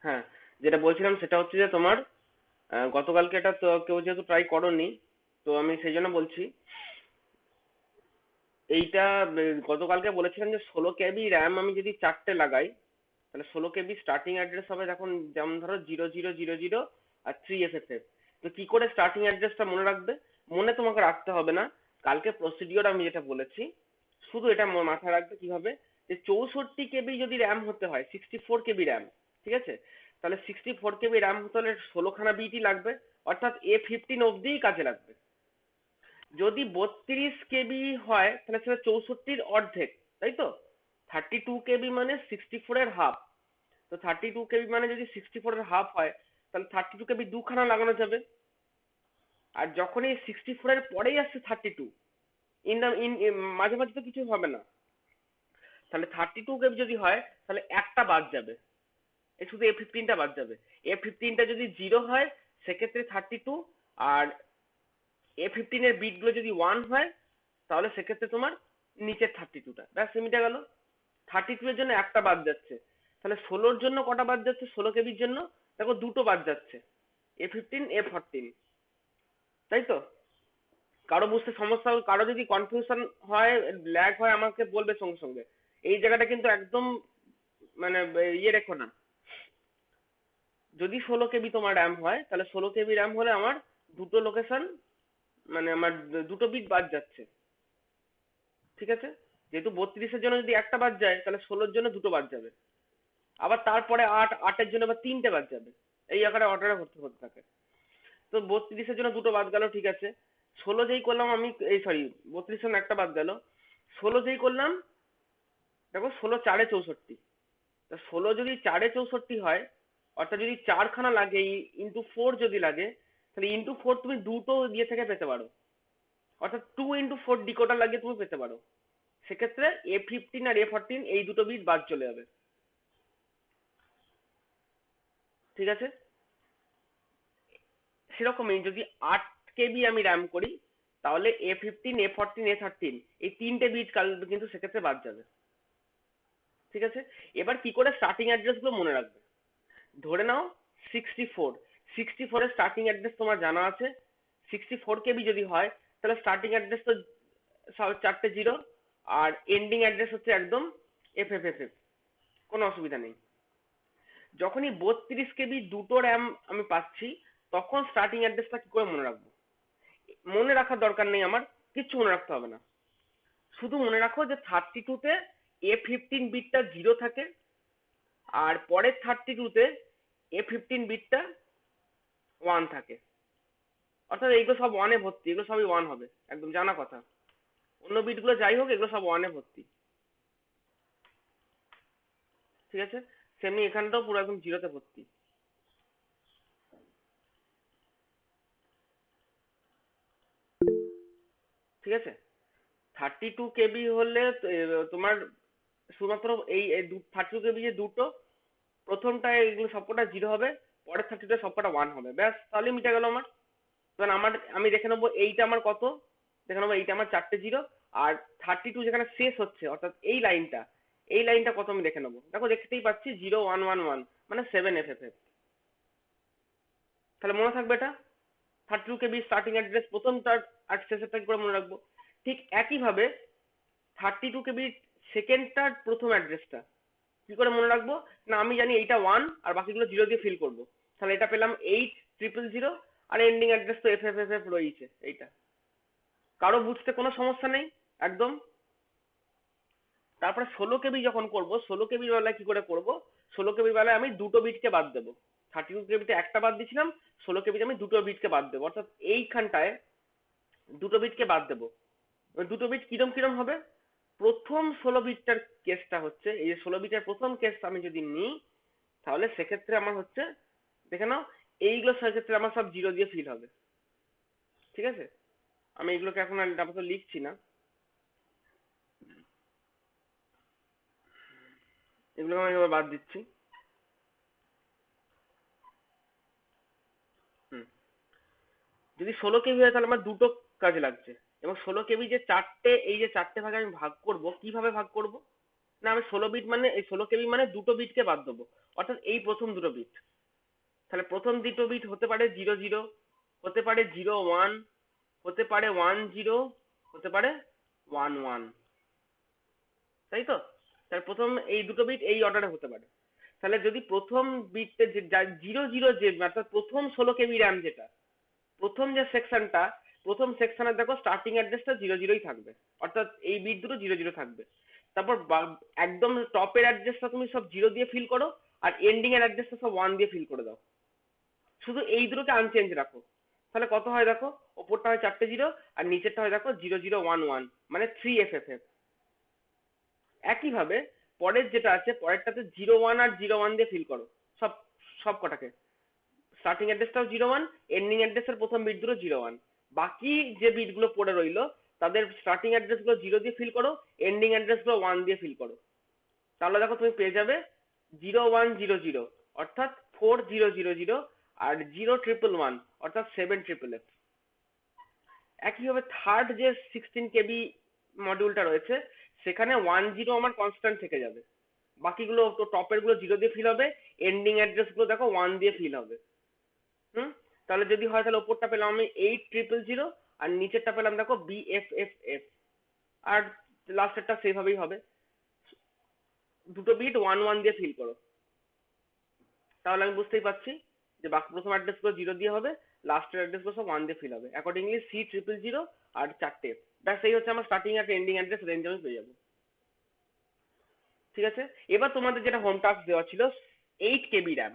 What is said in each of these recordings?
হ্যাঁ, যেটা বলছিলাম সেটা হচ্ছে যে তোমার গতকালকে এটা তো কেউ যেহেতু ট্রাই করোনি, তো আমি সেই জন্য বলছি এইটা। গতকালকে বলেছিলাম যে 16 KB র্যাম আমি যদি চারটে লাগাই, তাহলে 16 KB স্টার্টিং অ্যাড্রেস হবে। এখন যেমন ধরো 0000 আর 3FFF। তো কি করে স্টার্টিং অ্যাড্রেসটা মনে রাখবে? মনে তোমাকে রাখতে হবে না, কালকে প্রসিডিওর আমি যেটা বলেছি শুধু এটা মাথায় রাখবে কিভাবে, যে 64 KB যদি র্যাম হতে হয়, 64 KB র্যাম, ঠিক আছে? তাহলে 64 KB র্যাম হতে হলে 16খানা বিটি লাগবে, অর্থাৎ A15 অব্দিই কাজে লাগবে। যদি 32 KB হয় তাহলে সেটা 64-র অর্ধেক, তাই তো? 32 KB মানে 64-এর হাফ। তো 32 KB মানে যদি 64-এর হাফ হয়, তাহলে 32 KB দুখানা লাগানো যাবে। আর যখন এই 64-এর পরেই আসছে 32, ইন দা ইন মাঝে মাঝে তো কিছু হবে না, তাহলে 32 KB যদি হয় তাহলে একটা বাদ যাবে, এই শুধু A15টা বাদ যাবে। A15টা যদি 0 হয় সেক্ষেত্রে 32, আর A15-এর বিটগুলো যদি 1 হয় তাহলে সেক্ষেত্রে তোমার নিচের 32টা, ব্যাস মিটে গেল। 32-এর জন্য একটা বাদ যাচ্ছে, তাহলে 16-র জন্য কটা বাদ যাচ্ছে? 16 KBর জন্য দেখো দুটো বাদ যাচ্ছে, A15 A14, তাই তো? কারো বুঝতে সমস্যা, কারো যদি কনফিউশন হয়, ল্যাগ হয়, আমাকে বলবে সঙ্গে সঙ্গে। এই জায়গাটা কিন্তু একদম মানে ইয়ে রেখো না। যদি 16 KB তোমার র্যাম হয়, তাহলে 16 KB র্যাম হলে আমার দুটো লোকেশন, মানে আমার দুটো বিট বাদ যাচ্ছে, ঠিক আছে? যেহেতু 32-এর জন্য যদি একটা বাদ যায়, তাহলে 16-র জন্য দুটো বাদ যাবে। আবার তারপরে আটের জন্য আবার তিনটে বাদ যাবে। এই আকারে অর্ডারে ভর্তি হতে থাকে। তো 32-এর জন্য দুটো বাদ গেল, ঠিক আছে। 16 যেই করলাম আমি, এই সরি, 32-এর জন্য একটা বাদ গেল। 16 যেই করলাম, দেখো 16 4 64, তা 16 যদি 4 64 হয়, অর্থাৎ যদি চারখানা লাগে, ইন্টু 4 যদি লাগে, তাহলে ইন্টু 4 তুমি দুটো দিয়ে থেকে পেতে পারো, অর্থাৎ 2 into 4 ডিকোডার লাগিয়ে তুমি পেতে পারো। সেক্ষেত্রে A15 আর A14 এই দুটো বিট বাদ চলে যাবে, ঠিক আছে? সেরকমই যদি 8 KB আমি র্যাম করি, তাহলে A15 A14 A13 এই তিনটে বিট কাল কিন্তু সেক্ষেত্রে বাদ যাবে, ঠিক আছে? এবার কি করে স্টার্টিং অ্যাড্রেস গুলো মনে রাখবে? ধরে নাও 64, 64-এর স্টার্টিং অ্যাড্রেস তোমার জানা আছে। 64 KB যদি হয়, তাহলে স্টার্টিং অ্যাড্রেস তো চারটে জিরো, আর এন্ডিং অ্যাড্রেস হচ্ছে একদম FFFF, কোনো অসুবিধা নেই। যখনই 32 KB দুটো র্যাম আমি পাচ্ছি, তখন স্টার্টিং অ্যাড্রেসটা কি করে মনে রাখবো? মনে রাখার দরকার নেই আমার, কিচ্ছু মনে রাখতে হবে না। শুধু মনে রাখো যে 32-তে A15 বিটটা 0 থাকে, আর পরের 32-তে A15 বিটটা 1 থাকে। অর্থাৎ এইগুলো সব ওয়ানে ভর্তি, এগুলো সবই ওয়ান হবে, একদম জানা কথা। অন্য বিটগুলো যাই হোক, এগুলো সব ওয়ানে ভর্তি, ঠিক আছে? সেমনি এখানটাও পুরো একদম জিরোতে ভর্তি, ঠিক আছে? 32 KB হলে তোমার শুধুমাত্র এই 32 KB যে দুটো, প্রথমটা এগুলো সবকটা জিরো হবে, পরের 32টা সবকটা ওয়ান হবে, ব্যাস তাহলে মিটে গেল আমার। এবার আমি দেখে নেবো এইটা আমার কত, দেখে নেবো এইটা আমার চারটে জিরো, আর 32 যেখানে শেষ হচ্ছে, অর্থাৎ এই লাইনটা কত আমি দেখে নেবো। দেখো দেখতেই পাচ্ছি 0111, মানে 7FFF। তাহলে মনে থাকবে এটা 32 KB স্টার্টিং অ্যাড্রেস প্রথমটার আর শেষেরটা কি করে মনে রাখবো? ঠিক একইভাবে 32 KB সেকেন্ডটার প্রথম অ্যাড্রেসটা কি করে মনে রাখবো? না, আমি জানি এইটা ওয়ান আর বাকিগুলো জিরো দিয়ে ফিল করবো। তাহলে এটা পেলাম 8000, আর এন্ডিং অ্যাড্রেস তো FFFF রয়েছে এইটা। কারো বুঝতে কোনো সমস্যা নেই একদম। তারপরে 16 KB যখন করব, 16 KB বেলায় কি করে করব? 16 KB বেলায় আমি দুটো বিটকে বাদ দেবো। 32 KB একটা বাদ দিয়েছিলাম, 16 KB আমি দুটো বিটকে বাদ দেবো, অর্থাৎ এইখানটায় দুটো বিটকে বাদ দেবো। এবার দুটো বিট কিরম কিরম হবে? প্রথম 16 বিটটার কেসটা হচ্ছে, এই যে 16 বিটের প্রথম কেস আমি যদি নিই, তাহলে সেক্ষেত্রে আমার হচ্ছে, দেখে নাও, এইগুলো সেক্ষেত্রে আমার সব জিরো দিয়ে ফিল হবে, ঠিক আছে? আমি এগুলোকে এখন আর আপাতত লিখছি না, এগুলোকে আমি এবার বাদ দিচ্ছি। হুম। যদি 16 KB হয় তাহলে আমার দুটো কাজে লাগছে। এবং 16 KB যে চারটে, এই যে চারটে ভাগে আমি ভাগ করব, কিভাবে ভাগ করব? না আমি 16 বিট মানে এই 16 KB মানে দুটো বিটকে বাদ দেবো, অর্থাৎ এই প্রথম দুটো বিট। তাহলে প্রথম দুটো বিট হতে পারে 00, হতে পারে 01, হতে পারে 10, হতে পারে 11, তাই তো? তাহলে প্রথম এই দুটো বিট এই অর্ডারে হতে পারে। তাহলে যদি প্রথম বিটে যে 00 যে অর্থাৎ প্রথম 16 KB র্যাম যেটা, প্রথম যে সেকশনটা, প্রথম সেকশনে দেখো স্টার্টিং অ্যাড্রেসটা 00ই থাকবে, অর্থাৎ এই বিট দুটো 00 থাকবে। তারপর একদম টপের অ্যাড্রেসটা তুমি সব 0 দিয়ে ফিল করো, আর এন্ডিং এর অ্যাড্রেসটা সব 1 দিয়ে ফিল করে দাও। শুধু এই দুটোকে আনচেঞ্জ রাখো। তাহলে কত হয় দেখো, ওপরটা হয় 4টে 0 আর নিচেরটা হয় দেখো 0011, মানে 3FFF। একইভাবে পরের যেটা আছে, পরেরটাতে 01 আর 01 দিয়ে ফিল করো সব, সব কটাকে। স্টার্টিং অ্যাড্রেসটাও 01, এন্ডিং অ্যাড্রেসের প্রথম বিট দুটো 01। বাকি যে বিট গুলো পড়ে রইলো তাদের স্টার্টিং অ্যাড্রেস গুলো 0 দিয়ে ফিল করো, এন্ডিং অ্যাড্রেস গুলো 1 দিয়ে ফিল করো। তাহলে দেখো তুমি পেয়ে যাবে 0100, অর্থাৎ 4000, আর 0111 অর্থাৎ 7FFF। একইভাবে থার্ড যে 16 KB মডিউলটা রয়েছে, সেখানে 10 আমার কনস্ট্যান্ট থেকে যাবে, বাকিগুলো তো টপের গুলো 0 দিয়ে ফিল হবে, এন্ডিং অ্যাড্রেস গুলো দেখো 1 দিয়ে ফিল হবে। হুম। তাহলে যদি হয় তাহলে ওপরটা পেলাম আমি 8000, আর নিচেরটা পেলাম দেখো BFFF, আর লাস্টেরটা সেভাবেই হবে। দুটো বিট 11 দিয়ে ফিল করো, তাহলে আমি বুঝতেই পারছি যে বাকি প্রথম অ্যাড্রেস গুলো 0 দিয়ে হবে, লাস্টের অ্যাড্রেস গুলো সব 1 দিয়ে ফিল হবে। অ্যাকর্ডিংলি C000 আর 4টে, ব্যাস এই হচ্ছে আমার স্টার্টিং আর এন্ডিং অ্যাড্রেস রেঞ্জ আমি পেয়ে যাবো। ঠিক আছে, এবার তোমাদের যেটা হোম টাস্ক দেওয়া ছিল 8 KB র্যাম।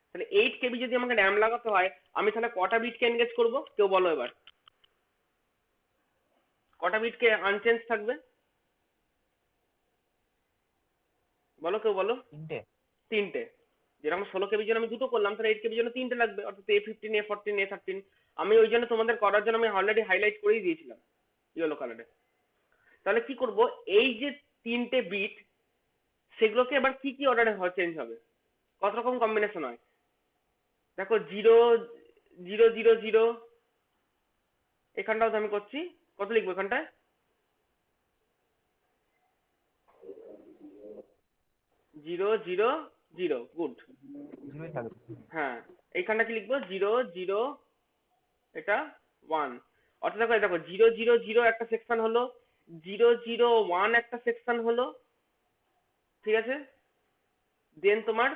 তাহলে 8 KB যদি আমাকে র্যাম লাগাতে হয়, আমি তাহলে কটা বিটকে এনগেজ করবো কেউ বলো এবার, কটা বিটকে আনচেঞ্জ থাকবে বলো, কেউ বলো। 3টে। 3টে। যেরকম 16 KB জন্য আমি দুটো করলাম, তাহলে 8 KB জন্য 3টে লাগবে, অর্থাৎ A15, A14, A13। আমি ওই জন্য তোমাদের করার জন্য আমি অলরেডি হাইলাইট করেই দিয়েছিলাম ইয়েলো কালারে। তাহলে কি করব, এই যে 3টে বিট, সেগুলোকে এবার কি কি অর্ডারে চেঞ্জ হবে, কত রকম কম্বিনেশন হয় দেখো। 0000, এখানটাও তো আমি করছি, কত লিখবো এখানটায়, 000, গুড। 0ই থাকবে। হ্যাঁ, এইখানটা কি লিখবো, 00, এটা 1। অর্থাৎ দেখো, এই দেখো 000 একটা সেকশন হলো, 001 একটা সেকশন হলো, ঠিক আছে। দেন তোমার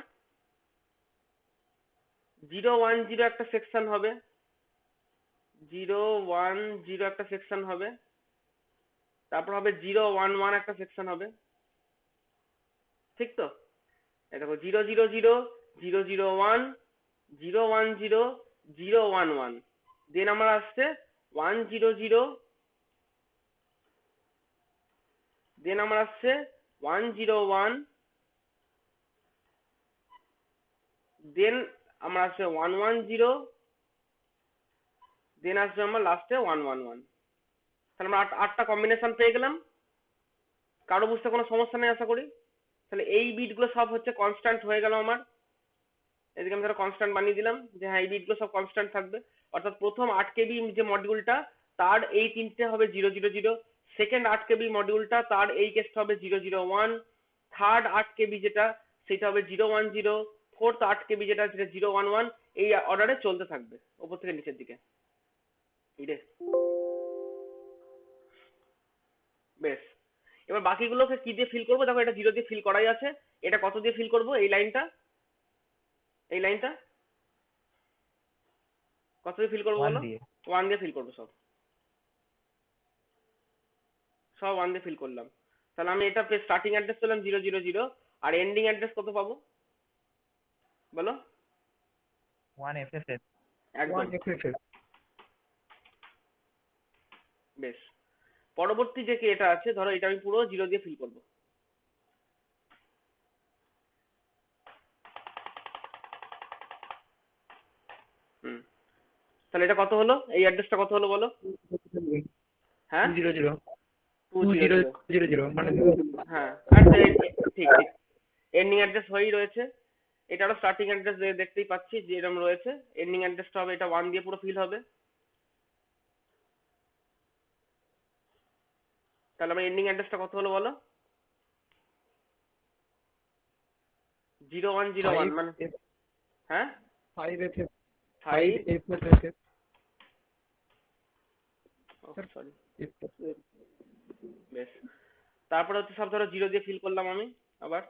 010 একটা সেকশন হবে, 010 একটা সেকশন হবে, তারপর হবে 011 একটা সেকশন হবে, ঠিক তো? এই দেখো 000, 001, 010, 011, দেন আমার আসছে 100, দেন আমার আসছে 101, দেন আমার আসছে 110, দেন আসবে আমার লাস্টে 111। তাহলে আমরা আটটা কম্বিনেশন পেয়ে গেলাম। কারো বুঝতে কোনো সমস্যা নেই আশা করি। তাহলে এই বিট গুলো সব হচ্ছে কনস্ট্যান্ট হয়ে গেল আমার। এদিকে আমি ধরো কনস্ট্যান্ট বানিয়ে দিলাম যে হ্যাঁ এই বিট গুলো সব কনস্ট্যান্ট থাকবে, অর্থাৎ প্রথম 8 KB যে মডিউলটা, তার এই 3টে হবে 000, সেকেন্ড 8 KB মডিউলটা তার এই কেসটা হবে 001, থার্ড 8 KB যেটা সেটা হবে 010, ফোর্থ 8 KB যেটা সেটা 011। এই অর্ডারে চলতে থাকবে ওপর থেকে নিচের দিকে। এই রে, বেশ। এবার বাকিগুলোকে কি দিয়ে ফিল করবো, দেখো এটা 0 দিয়ে ফিল করাই আছে, এটা কত দিয়ে ফিল করবো, এই লাইনটা, এই লাইনটা কত দিয়ে ফিল করবো 1 বলো। দিয়ে। 1 দিয়ে ফিল করবো, সব সব 1 দিয়ে ফিল করলাম। তাহলে আমি এটা স্টার্টিং অ্যাড্রেস পেলাম 000, আর এন্ডিং অ্যাড্রেস কত পাবো বলো। 1FFF। একদম, বেশ। পরবর্তী যে এটা আছে, ধরো এটা আমি পুরো 0 দিয়ে ফিল করবো। হুম। তাহলে এটা কত হলো, এই অ্যাড্রেসটা কত হলো বলো। হ্যাঁ, 200, 200, 2000 মানে হ্যাঁ আচ্ছা ঠিক ঠিক, এন্ডিং অ্যাড্রেস হয়েই রয়েছে। এটারও স্টার্টিং অ্যাড্রেস দেখতেই পাচ্ছি যে এরকম রয়েছে, এন্ডিং অ্যাড্রেসটা হবে এটা 1 দিয়ে পুরো ফিল হবে। তাহলে আমার এন্ডিং অ্যাড্রেসটা কত হলো বলো। 0101 মানে হ্যাঁ 5FF 5 5FF সরি বেশ। তারপরে হচ্ছে সব ধরো জিরো দিয়ে ফিল করলাম আমি আবার,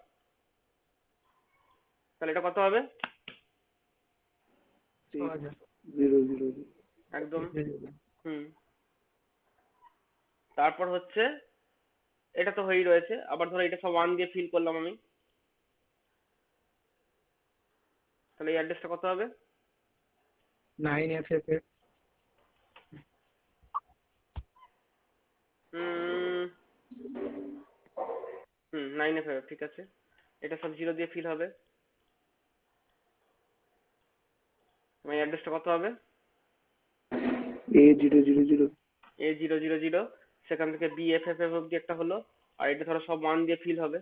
তাহলে এটা কত হবে? 000 একদম। হুম। তারপর হচ্ছে এটা তো হয়েই রয়েছে, আবার ধরো এটা সব 1 দিয়ে ফিল করলাম আমি, তাহলে এই অ্যাড্রেসটা কত হবে? 9FF হুম 9F ঠিক আছে, এটা সব জিরো দিয়ে ফিল হবে, তোমার অ্যাড্রেসটা কত হবে? A000 A000, সেখান থেকে BFF অব্দি একটা হলো, আর এটা ধরো সব 1 দিয়ে ফিল হবে,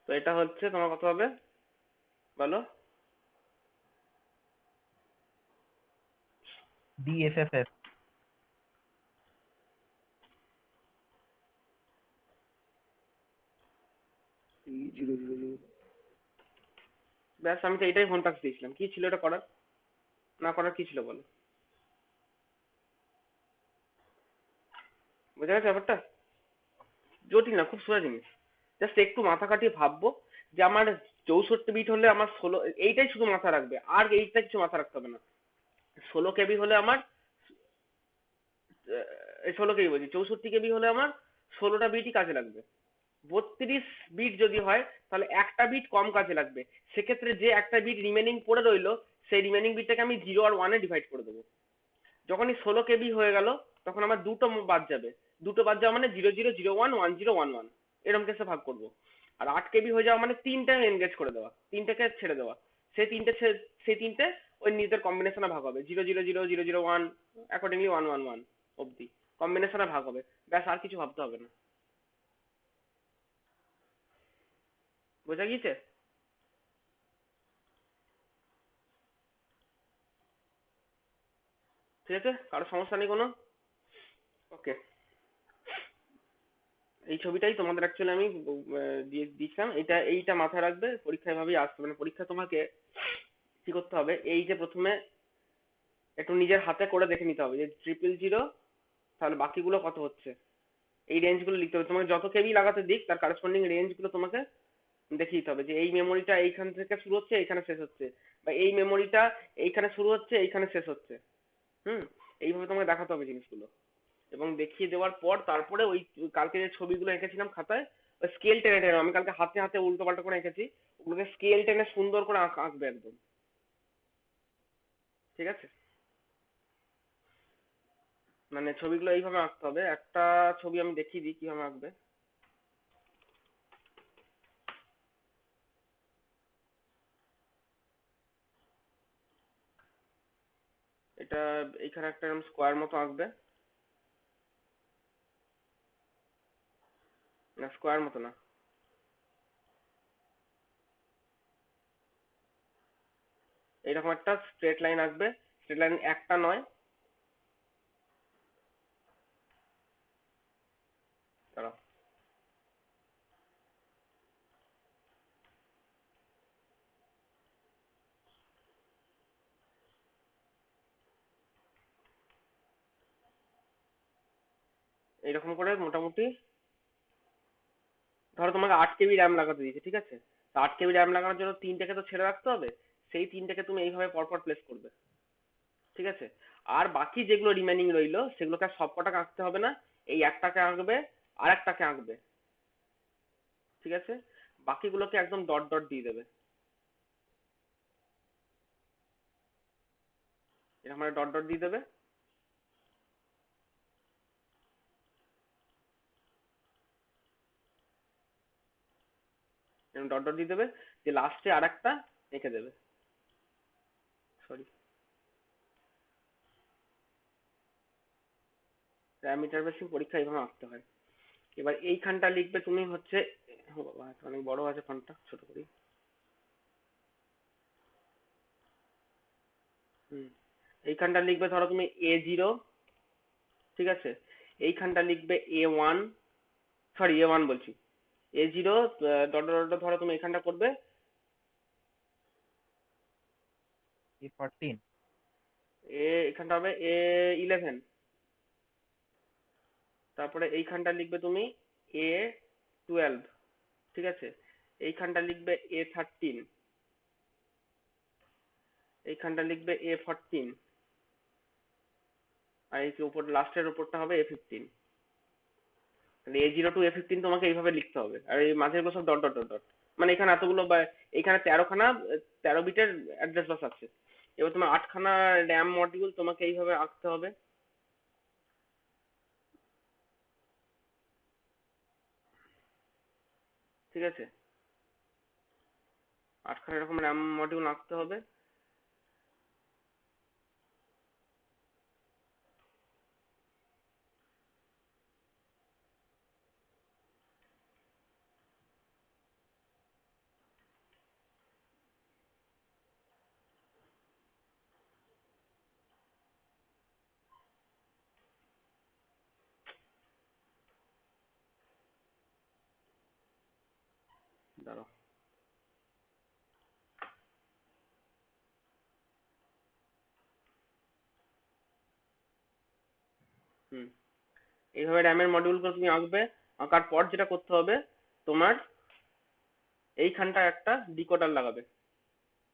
তো এটা হচ্ছে তোমার কত হবে বলো? DFFF ব্যাস, আমি তো এটাই ফোন টাক্স দিয়েছিলাম, কি ছিল এটা করার, না করার কি ছিল বলো? বোঝা গেছে ব্যাপারটা? জটিল না, খুব সোজা জিনিস, জাস্ট একটু মাথা কাটিয়ে ভাববো যে আমার 64 বিট হলে আমার 16, এইটাই শুধু মাথা রাখবে, আর এইটা কিছু মাথা রাখতে হবে না। 16 KB হলে আমার 16 KB বলছি, 64 KB হলে আমার 16টা বিটই কাজে লাগবে। 32 বিট যদি হয় তাহলে একটা বিট কম কাজে লাগবে, সেক্ষেত্রে যে একটা বিট রিমেনিং পড়ে রইলো সেই রিমেনিং বিটটাকে আমি 0 আর 1-এ ডিভাইড করে দেবো। যখনই 16 KB হয়ে গেল তখন আমার দুটো বাদ যাবে, দুটো বাদ যাওয়া মানে 0001 1011 এরকম কেসে ভাগ করবো। আর 8 KB হয়ে যাওয়া মানে তিনটে এনগেজ করে দেওয়া, তিনটেকে ছেড়ে দেওয়া, সেই তিনটে ওই নিজেদের কম্বিনেশনে ভাগ হবে, 0000 001 অ্যাকর্ডিংলি 111 অব্দি কম্বিনেশনে ভাগ হবে, ব্যাস আর কিছু ভাবতে হবে না। বোঝা গিয়েছে? ঠিক আছে, কারো সমস্যা নেই কোনো? ওকে, এই ছবিটাই তোমাদের অ্যাকচুয়ালি আমি দিয়ে দিয়েছিলাম, এইটা মাথায় রাখবে, পরীক্ষা এভাবেই আসবে, মানে পরীক্ষা তোমাকে কি করতে হবে, এই যে প্রথমে একটু নিজের হাতে করে দেখে নিতে হবে যে 000, তাহলে বাকিগুলো কত হচ্ছে, এই রেঞ্জ গুলো লিখতে হবে, তোমাকে যত কেবি লাগাতে দিক তার কারেসপন্ডিং রেঞ্জ গুলো তোমাকে দেখিয়ে দিতে হবে, যে এই মেমোরিটা এইখান থেকে শুরু হচ্ছে এইখানে শেষ হচ্ছে, বা এই মেমোরিটা এইখানে শুরু হচ্ছে এইখানে শেষ হচ্ছে। হুম, এইভাবে তোমাকে দেখাতে হবে জিনিসগুলো, এবং দেখিয়ে দেওয়ার পর তারপরে ওই কালকে যে ছবিগুলো এঁকেছিলাম খাতায়, ওই স্কেল টেনে টেনে, আমি কালকে হাতে হাতে উল্টো পাল্টা করে এঁকেছি, ওগুলোকে স্কেল টেনে সুন্দর করে আঁকবে একদম, ঠিক আছে? মানে ছবিগুলো এইভাবে আঁকতে হবে, একটা ছবি আমি দেখিয়ে দিই কিভাবে আঁকবে। এটা এইখানে একটা এরকম স্কোয়ার মতো আঁকবে, না স্কোয়ার মতো না, এইরকম একটা স্ট্রেট লাইন আঁকবে, স্ট্রেট লাইন একটা নয়, দাঁড়াও, এইরকম করে মোটামুটি, ধরো তোমাকে 8 KB র্যাম লাগাতে দিয়েছে, ঠিক আছে? তো 8 KB র্যাম লাগানোর জন্য তিনটাকে তো ছেড়ে রাখতে হবে, সেই তিনটাকে তুমি এইভাবে পরপর প্লেস করবে, ঠিক আছে? আর বাকি যেগুলো রিমেনিং রইলো সেগুলোকে আর সবকটাকে আঁকতে হবে না, এই একটাকে আঁকবে আর একটাকে আঁকবে, ঠিক আছে? বাকিগুলোকে একদম ডট ডট দিয়ে দেবে, এরকম ডট ডট দিয়ে দেবে, এরকম ডট ডট দিয়ে দেবে, যে লাস্টে আর একটা এঁকে দেবে, সরি, র্যাম ইন্টারফেসিং পরীক্ষা এইভাবে আঁকতে হয়। এবার এইখানটা লিখবে তুমি হচ্ছে, ও বাবা অনেক বড় আছে ফন্টটা, ছোট করি। হুম, এইখানটা লিখবে ধরো তুমি A0, ঠিক আছে? এইখানটা লিখবে A1, সরি A1 বলছি, A0 ডট ডট ডট ধরো তুমি এখানটা করবে A14 এখানটা হবে A11, তারপরে এইখানটা লিখবে তুমি A12, ঠিক আছে, এইখানটা লিখবে A13, এইখানটা লিখবে A14, আর এই যে উপর লাস্টের উপরটা হবে A15। তাহলে A0 to A15 তোমাকে এইভাবে লিখতে হবে, আর এই মাঝেরগুলো সব ডট ডট ডট ডট, মানে এখানে এতগুলো বা এখানে 13খানা 13 বিটের অ্যাড্রেস বাস আছে। এবার তোমার 8খানা র্যাম মডিউল তোমাকে এইভাবে আঁকতে হবে, ঠিক আছে, 8খানা এরকম র্যাম মডিউল আঁকতে হবে। দাঁড়াও। হুম, এইভাবে র্যামের মডিউলগুলো তুমি আঁকবে। আঁকার পর যেটা করতে হবে তোমার, এইখানটা একটা ডিকোডার লাগাবে,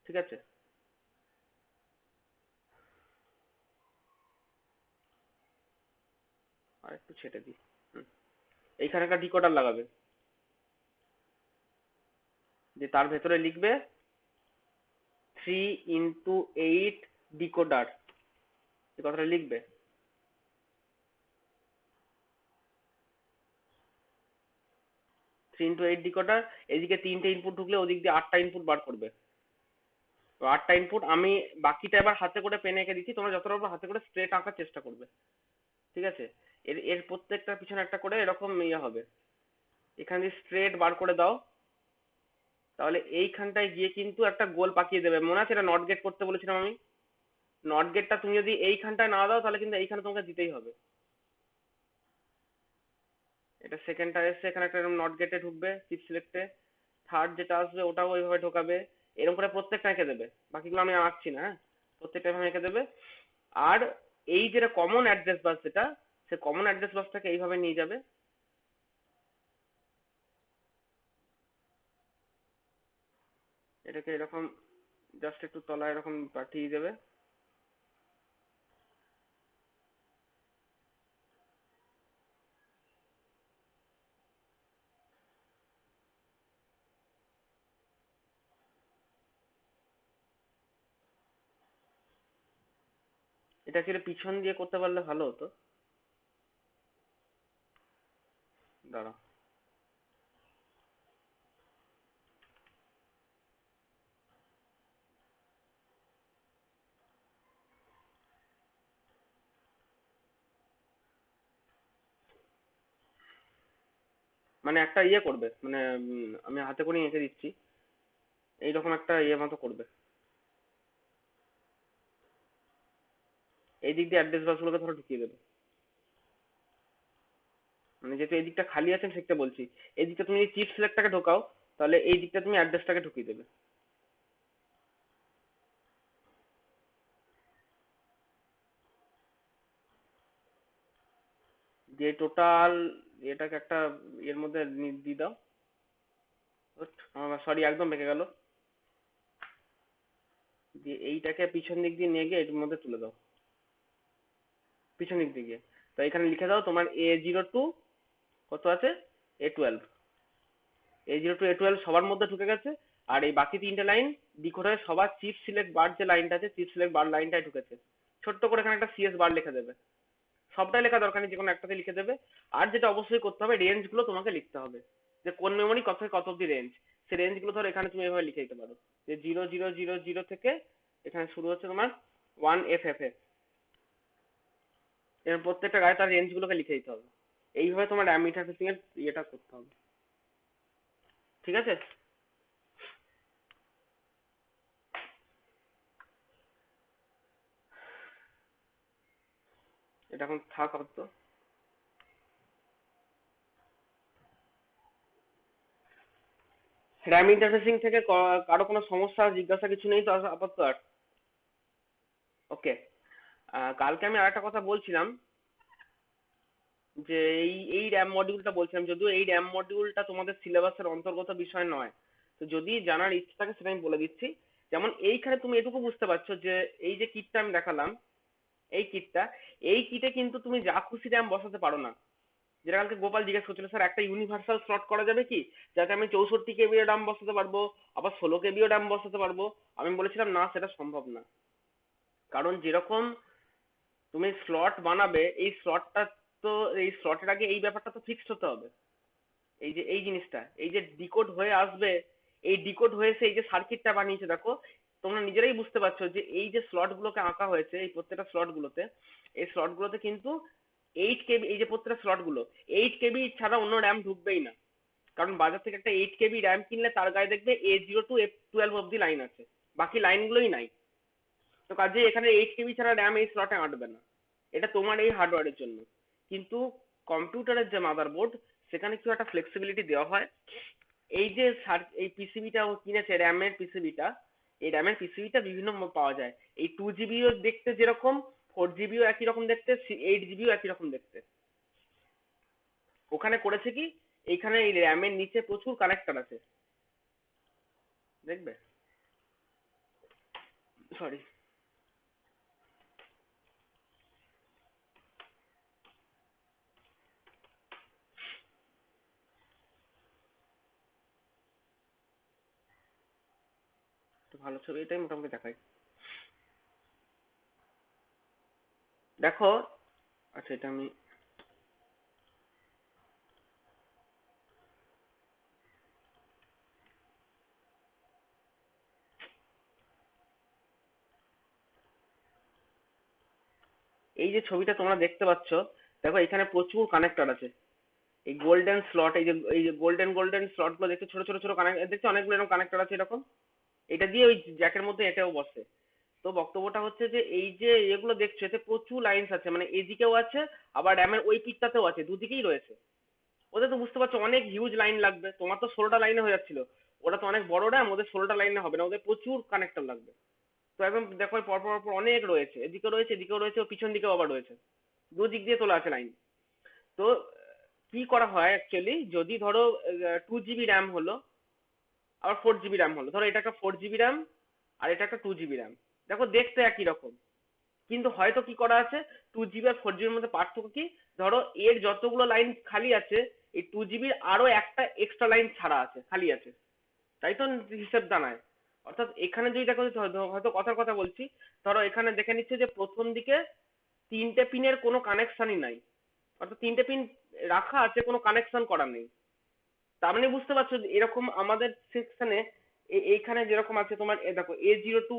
ঠিক আছে, আর একটু ছেটে দিই। হুম, এইখানে একটা ডিকোডার লাগাবে, যে তার ভেতরে লিখবে 3 into 8 ডিকোডার, এই কথাটা লিখবে। 3 into 8 ডিকোডার, এদিকে 3টে ইনপুট ঢুকলে ওদিক দিয়ে 8টা ইনপুট বার করবে। তো 8টা ইনপুট আমি বাকিটা এবার হাতে করে পেন এঁকে দিচ্ছি, তোমরা যতটা পারবে হাতে করে স্ট্রেট আঁকার চেষ্টা করবে, ঠিক আছে। এর এর প্রত্যেকটা পিছনে একটা করে এরকম ইয়ে হবে, এখান দিয়ে স্ট্রেট বার করে দাও, তাহলে এইখানটায় গিয়ে কিন্তু একটা গোল পাকিয়ে দেবে। মনে আছে এটা নট গেট করতে বলেছিলাম আমি? নট গেটটা তুমি যদি এইখানটায় না দাও তাহলে কিন্তু এইখানে তোমাকে দিতেই হবে। এটা সেকেন্ডটা এসে এখানে একটা এরকম নট গেটে ঢুকবে চিপ সিলেক্টে, থার্ড যেটা আসবে ওটাও ওইভাবে ঢোকাবে, এরকম করে প্রত্যেকটা এঁকে দেবে। বাকিগুলো আমি আঁকছি না, হ্যাঁ, প্রত্যেকটা এভাবে এঁকে দেবে। আর এই যেটা কমন অ্যাড্রেস বাস যেটা, সে কমন অ্যাড্রেস বাসটাকে এইভাবে নিয়ে যাবে, এটাকে এরকম জাস্ট একটু তলায় এরকম পাঠিয়ে দেবে। এটা ছিল পিছন দিয়ে করতে পারলে ভালো হতো। দাঁড়া, মানে একটা ইয়ে করবে, মানে আমি হাতে করে এঁকে দিচ্ছি, এইরকম একটা ইয়ে মতো করবে। এই দিক দিয়ে অ্যাড্রেস বাসগুলোকে ধরো ঢুকিয়ে দেবে, মানে যেহেতু এই দিকটা খালি আছে আমি সেটা বলছি। এই দিকটা তুমি চিপ সিলেক্টটাকে ঢোকাও, তাহলে এই দিকটা তুমি অ্যাড্রেসটাকে ঢুকিয়ে দেবে, দিয়ে টোটাল এটাকে একটা এর মধ্যে দিয়ে দাও। সরি, একদম বেঁকে গেল। দিয়ে এইটাকে পিছন দিক দিয়ে নিয়ে গিয়ে এর মধ্যে তুলে দাও, পিছন দিক দিয়ে গিয়ে। তো এখানে লিখে দাও তোমার A0 to কত আছে, A12। A0 to A12 সবার মধ্যে ঢুকে গেছে। আর এই বাকি 3টে লাইন ডিকোডারে সবার চিপ সিলেক্ট বার যে লাইনটা আছে, চিপ সিলেক্ট বার লাইনটাই ঢুকেছে। ছোট্ট করে এখানে একটা CS বার লিখে দেবে, সবটাই লেখা দরকার নেই, যে কোনো একটাতে লিখে দেবে। আর যেটা অবশ্যই করতে হবে, রেঞ্জ গুলো তোমাকে লিখতে হবে, যে কোন মেমোরি কত থেকে কত অব্দি রেঞ্জ। সেই রেঞ্জ গুলো ধর এখানে তুমি এভাবে লিখে দিতে পারো, যে 0000 থেকে এখানে শুরু হচ্ছে তোমার 1FF, এর প্রত্যেকটা গায়ে তার রেঞ্জ গুলোকে লিখে দিতে হবে। এইভাবে তোমার র্যাম ইন্টারফেসিং এর ইয়েটা করতে হবে, ঠিক আছে। এটা এখন থাক আপাতত। র্যাম ইন্টারফেসিং থেকে কারো কোনো সমস্যা জিজ্ঞাসা কিছু নেই তো আপাতত আর? ওকে। কালকে আমি আরেকটা কথা বলছিলাম যে এই র্যাম মডিউলটা বলছিলাম, যদিও এই র্যাম মডিউলটা তোমাদের সিলেবাসের অন্তর্গত বিষয় নয়, তো যদি জানার ইচ্ছে থাকে সেটা আমি বলে দিচ্ছি। যেমন এইখানে তুমি এটুকু বুঝতে পারছো যে এই যে কিটটা আমি দেখালাম, এই কিটটা, এই কিটে কিন্তু তুমি যা খুশি র্যাম বসাতে পারো না। যেটা কালকে গোপাল জিজ্ঞেস করছিল, স্যার একটা ইউনিভার্সাল স্লট করা যাবে কি, যাতে আমি 64 KB র্যাম বসাতে পারবো, আবার 16 KB র্যাম বসাতে পারবো? আমি বলেছিলাম না, সেটা সম্ভব না। কারণ যেরকম তুমি স্লট বানাবে, এই স্লটটা, তো এই স্লটের আগে এই ব্যাপারটা তো ফিক্সড হতে হবে। এই যে এই জিনিসটা, এই যে ডিকোড হয়ে আসবে, এই ডিকোড হয়েছে, এই যে সার্কিটটা বানিয়েছে দেখো, তোমরা নিজেরাই বুঝতে পারছো যে এই যে স্লট গুলোকে আঁকা হয়েছে, এই প্রত্যেকটা স্লট গুলোতে, এই স্লট গুলোতে কিন্তু 8 KB, এই যে প্রত্যেকটা স্লট গুলো 8 KB ছাড়া অন্য র্যাম ঢুকবেই না। কারণ বাজার থেকে একটা 8 KB র্যাম কিনলে তার গায়ে দেখবে A0 to A12 অব্দি লাইন আছে, বাকি লাইনগুলোই নাই। তো কাজে এখানে 8 KB ছাড়া র্যাম এই স্লটে আঁটবে না। এটা তোমার এই হার্ডওয়্যারের জন্য। কিন্তু কম্পিউটারের যে মাদারবোর্ড, সেখানে কি একটা ফ্লেক্সিবিলিটি দেওয়া হয়। এই যে এই পিসিবিটা ও কিনেছে, র্যামের পিসিবিটা, এই র্যামের পিসিবিটা বিভিন্ন পাওয়া যায়। এই 2 জিবিও দেখতে যেরকম, 4 জিবিও একই রকম দেখতে, 8 জিবিও একই রকম দেখতে। ওখানে করেছে কি, এইখানে এই র্যামের নিচে প্রচুর কানেক্টর আছে, দেখবে। সরি। তো ভালো ছবি এটাই মোটামুটি দেখায়, দেখো। আচ্ছা, এটা আমি, এই যে ছবিটা তোমরা দেখতে পাচ্ছ, দেখো এখানে প্রচুর কানেক্টর আছে। এই গোল্ডেন স্লট, এই যে গোল্ডেন গোল্ডেন স্লট গুলো দেখছো, ছোট ছোট ছোট কানেক্ট দেখছো, অনেকগুলো এরকম কানেক্টর আছে এরকম। এটা দিয়ে ওই জ্যাকের মধ্যে এটাও বসে। তো বক্তব্যটা হচ্ছে যে এই যে এগুলো দেখছো, এতে প্রচুর লাইনস আছে, মানে এদিকেও আছে, আবার র্যামের ওই পিকটাতেও আছে, দুদিকেই রয়েছে। ওদের তো বুঝতে পারছো অনেক হিউজ লাইন লাগবে, তোমার তো 16টা লাইনে হয়ে যাচ্ছিল। ওরা তো অনেক বড় র্যাম, ওদের 16টা লাইনে হবে না, ওদের প্রচুর কানেক্টর লাগবে। তো একদম দেখো পর পর পর অনেক রয়েছে, এদিকেও রয়েছে, এদিকেও রয়েছে, ও পিছন দিকেও আবার রয়েছে, দুদিক দিয়ে তোলা আছে লাইন। তো কি করা হয় অ্যাকচুয়ালি, যদি ধরো 2 জিবি র্যাম হলো, আবার 4 জিবি র্যাম হলো, ধরো এটা একটা 4 জিবি র্যাম, আর এটা একটা 2 জিবি র্যাম, দেখো দেখতে একই রকম, কিন্তু হয়তো কি করা আছে, 2 জিবি আর 4 জিবির মধ্যে পার্থক্য কি, ধরো এর যতগুলো লাইন খালি আছে, এই 2 জিবির আরো একটা এক্সট্রা লাইন ছাড়া আছে, খালি আছে, তাই তো হিসেব দাঁড়ায়। অর্থাৎ এখানে যদি দেখো, হয়তো কথার কথা বলছি, ধরো এখানে দেখে নিচ্ছে যে প্রথম দিকে 3টে পিনের কোনো কানেকশনই নাই, অর্থাৎ 3টে পিন রাখা আছে, কোনো কানেকশন করা নেই। তার মানে বুঝতে পারছো যে এরকম আমাদের সেকশনে এইখানে যেরকম আছে তোমার, দেখো A0 to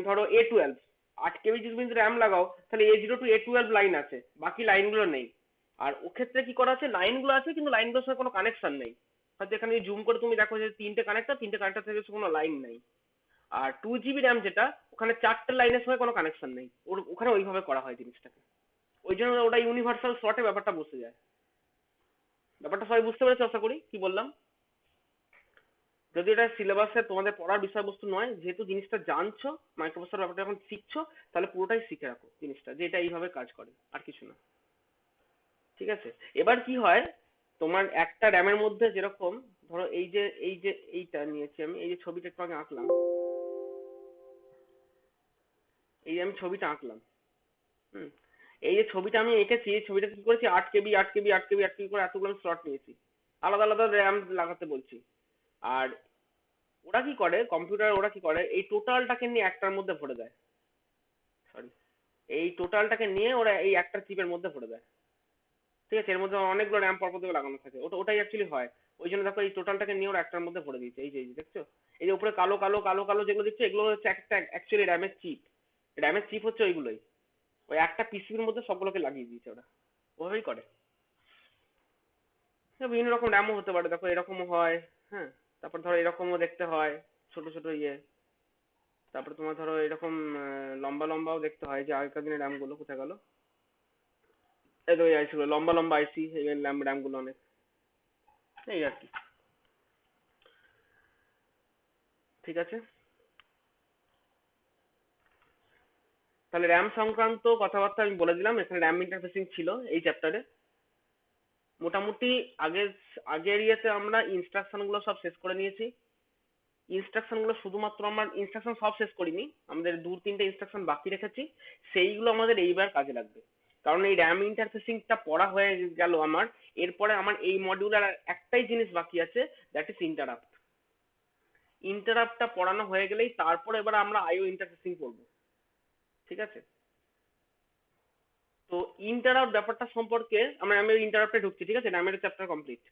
ধরো A12, 8 KB যদি তুমি র্যাম লাগাও, তাহলে A0 to A12 লাইন আছে, বাকি লাইনগুলো নেই। আর ও ক্ষেত্রে কি করা আছে, লাইনগুলো আছে কিন্তু লাইনগুলোর সঙ্গে কোনো কানেকশন নেই। হয়তো এখানে জুম করে তুমি দেখো যে 3টে কানেক্টর থেকে কোনো লাইন নেই। আর 2 জিবি র্যাম যেটা, ওখানে 4টে লাইনের সঙ্গে কোনো কানেকশন নেই, ওখানে ওইভাবে করা হয় জিনিসটাকে। ওই জন্য ওটা ইউনিভার্সাল স্লটে ব্যাপারটা বসে যায়। ব্যাপারটা সবাই বুঝতে পেরেছো আশা করি কি বললাম। যদি এটা সিলেবাসে তোমাদের পড়ার বিষয়বস্তু নয়, যেহেতু জিনিসটা জানছো, মাইক্রোপ্রসেসর ব্যাপারটা যখন শিখছো, তাহলে পুরোটাই শিখে রাখো জিনিসটা, যে এটা এইভাবে কাজ করে, আর কিছু না। ঠিক আছে। এবার কি হয়, তোমার একটা র্যামের মধ্যে যেরকম, ধরো এই যে এইটা নিয়েছি আমি, এই যে ছবিটা একটু আগে আঁকলাম, এই যে আমি ছবিটা আঁকলাম, হুম, এই যে ছবিটা আমি এঁকেছি, এই ছবিটা কি করেছি, 8 KB 8 KB 8 KB 8 KB করে এতগুলো স্লট নিয়েছি, আলাদা আলাদা র্যাম লাগাতে বলছি। আর ওরা কি করে, কম্পিউটার ওরা কি করে, এই টোটালটাকে নিয়ে একটার মধ্যে ভরে দেয়। সরি, এই টোটালটাকে নিয়ে ওরা এই একটা চিপের মধ্যে ভরে দেয়। ঠিক আছে, এর মধ্যে অনেকগুলো র্যাম পরপর থেকে লাগানো থাকে, ওটাই অ্যাকচুয়ালি হয়। ওই জন্য দেখো এই টোটালটাকে নিয়ে ওরা একটার মধ্যে ভরে দিয়েছে, এই যে দেখছো, এই যে উপরে কালো কালো কালো কালো যেগুলো দেখছো, এগুলো হচ্ছে একটা অ্যাকচুয়ালি র্যামের চিপ। র্যামের চিপ হচ্ছে ওইগুলোই, ওই একটা পিসিবির মধ্যে সবগুলোকে লাগিয়ে দিয়েছে ওরা, ওভাবেই করে। বিভিন্ন রকম র্যামও হতে পারে, দেখো এরকমও হয়। হ্যাঁ, তারপর ধরো এরকমও দেখতে হয়, ছোট ছোট ইয়ে। তারপরে তোমার ধরো এরকম লম্বা লম্বাও দেখতে হয়, যে আগেকার দিনের র্যাম গুলো কোথায় গেল, এই তো ওই আইসি গুলো, লম্বা লম্বা আইসি, এই র্যাম র্যাম গুলো অনেক, এই আর কি। ঠিক আছে, তাহলে র্যাম সংক্রান্ত কথাবার্তা আমি বলে দিলাম। এখানে র্যাম ইন্টারফেসিং ছিল এই চ্যাপ্টারে। মোটামুটি আগের আগের ইয়েতে আমরা ইনস্ট্রাকশন গুলো সব শেষ করে নিয়েছি। ইনস্ট্রাকশন গুলো শুধুমাত্র আমরা ইনস্ট্রাকশন সব শেষ করিনি, আমাদের দু তিনটে ইনস্ট্রাকশন বাকি রেখেছি। সেইগুলো আমাদের এইবার কাজে লাগবে, কারণ এই র্যাম ইন্টারফেসিংটা পড়া হয়ে গেল আমার। এরপরে আমার এই মডিউলার একটাই জিনিস বাকি আছে, দ্যাট ইজ ইন্টারাপ্ট। ইন্টারাপ্টটা পড়ানো হয়ে গেলেই তারপরে এবার আমরা আইও ইন্টারফেসিং করবো। ঠিক আছে, তো ইন্টারাপ্ট ব্যাপারটা সম্পর্কে আমি ইন্টারাপ্টে ঢুকছি। ঠিক আছে, র্যামের চ্যাপ্টার কমপ্লিট।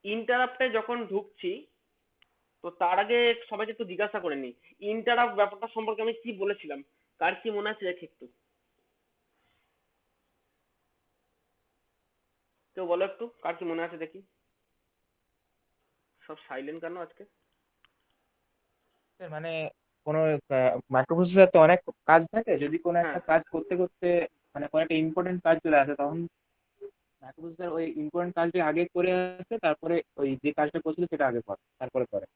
ইন্টারাপ্টে যখন ঢুকছি, তো তার আগে সবাইকে একটু জিজ্ঞাসা করে নিই, ইন্টারাপ্ট ব্যাপারটা সম্পর্কে আমি কি বলেছিলাম, কার কি মনে আছে দেখি একটু। কেউ বলো একটু, কার কি মনে আছে দেখি। সব সাইলেন্ট কেন আজকে? মানে কোনো মাইক্রোপ্রসেসর তো অনেক কাজ থাকে, যদি কোনো হ্যাঁ, একটা কাজ করতে করতে মানে কোনো একটা ইম্পর্টেন্ট কাজ চলে আসে, তখন মাইক্রোপ্রসেসর ওই ইম্পর্টেন্ট কাজটি আগে করে আসে, তারপরে ওই যে কাজটা করছিল সেটা আগে করে তারপরে করে।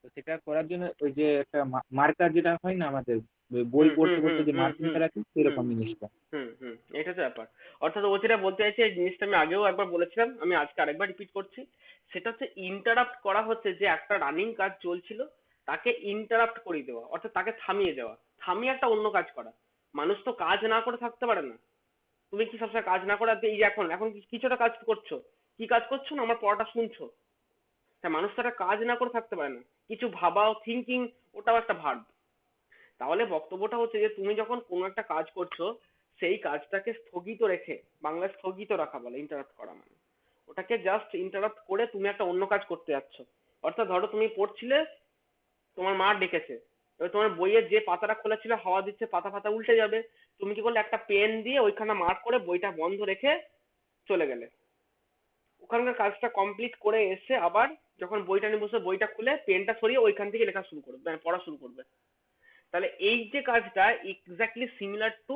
তো সেটা করার জন্য ওই যে একটা মার্কার যেটা হয় না আমাদের, ওই বই হুম হুম পড়তে হুম পড়তে যে হুম হুম মার্কিংটা রাখি হুম সেরকম জিনিসটা। হুম, এটা তো ব্যাপার। অর্থাৎ ও যেটা বলতে চাইছে, এই জিনিসটা আমি আগেও একবার বলেছিলাম, আমি আজকে আরেকবার রিপিট করছি। সেটা হচ্ছে ইন্টারাপ্ট করা হচ্ছে যে একটা রানিং কাজ চলছিল তাকে ইন্টারাপ্ট করিয়ে দেওয়া, অর্থাৎ তাকে থামিয়ে দেওয়া, থামিয়ে একটা অন্য কাজ করা। মানুষ তো কাজ না করে থাকতে পারে না। তুমি কি সবসময় কাজ না করে এই যে এখন এখন কিছুটা কাজ করছো, কি কাজ করছো না আমার পড়াটা শুনছো? হ্যাঁ, মানুষ তো একটা কাজ না করে থাকতে পারে না। কিছু ভাবাও, থিঙ্কিং, ওটাও একটা ভার্ব। তাহলে বক্তব্যটা হচ্ছে যে তুমি যখন কোনো একটা কাজ করছো, সেই কাজটাকে স্থগিত রেখে, বাংলায় স্থগিত রাখা বলে ইন্টারাপ্ট করা মানে, ওটাকে জাস্ট ইন্টারাপ্ট করে তুমি একটা অন্য কাজ করতে যাচ্ছ। অর্থাৎ ধরো তুমি পড়ছিলে, তোমার মা ডেকেছে, এবার তোমার বইয়ের যে পাতাটা খোলা ছিল হাওয়া দিচ্ছে, পাতা পাতা উল্টে যাবে। তুমি কি করলে, একটা পেন দিয়ে ওইখানে মার্ক করে বইটা বন্ধ রেখে চলে গেলে। ওখানকার কাজটা কমপ্লিট করে এসে আবার যখন বইটা নিয়ে বসে বইটা খুলে পেনটা সরিয়ে ওইখান থেকে লেখা শুরু করবে, মানে পড়া শুরু করবে। তাহলে এই যে কাজটা এক্স্যাক্টলি সিমিলার টু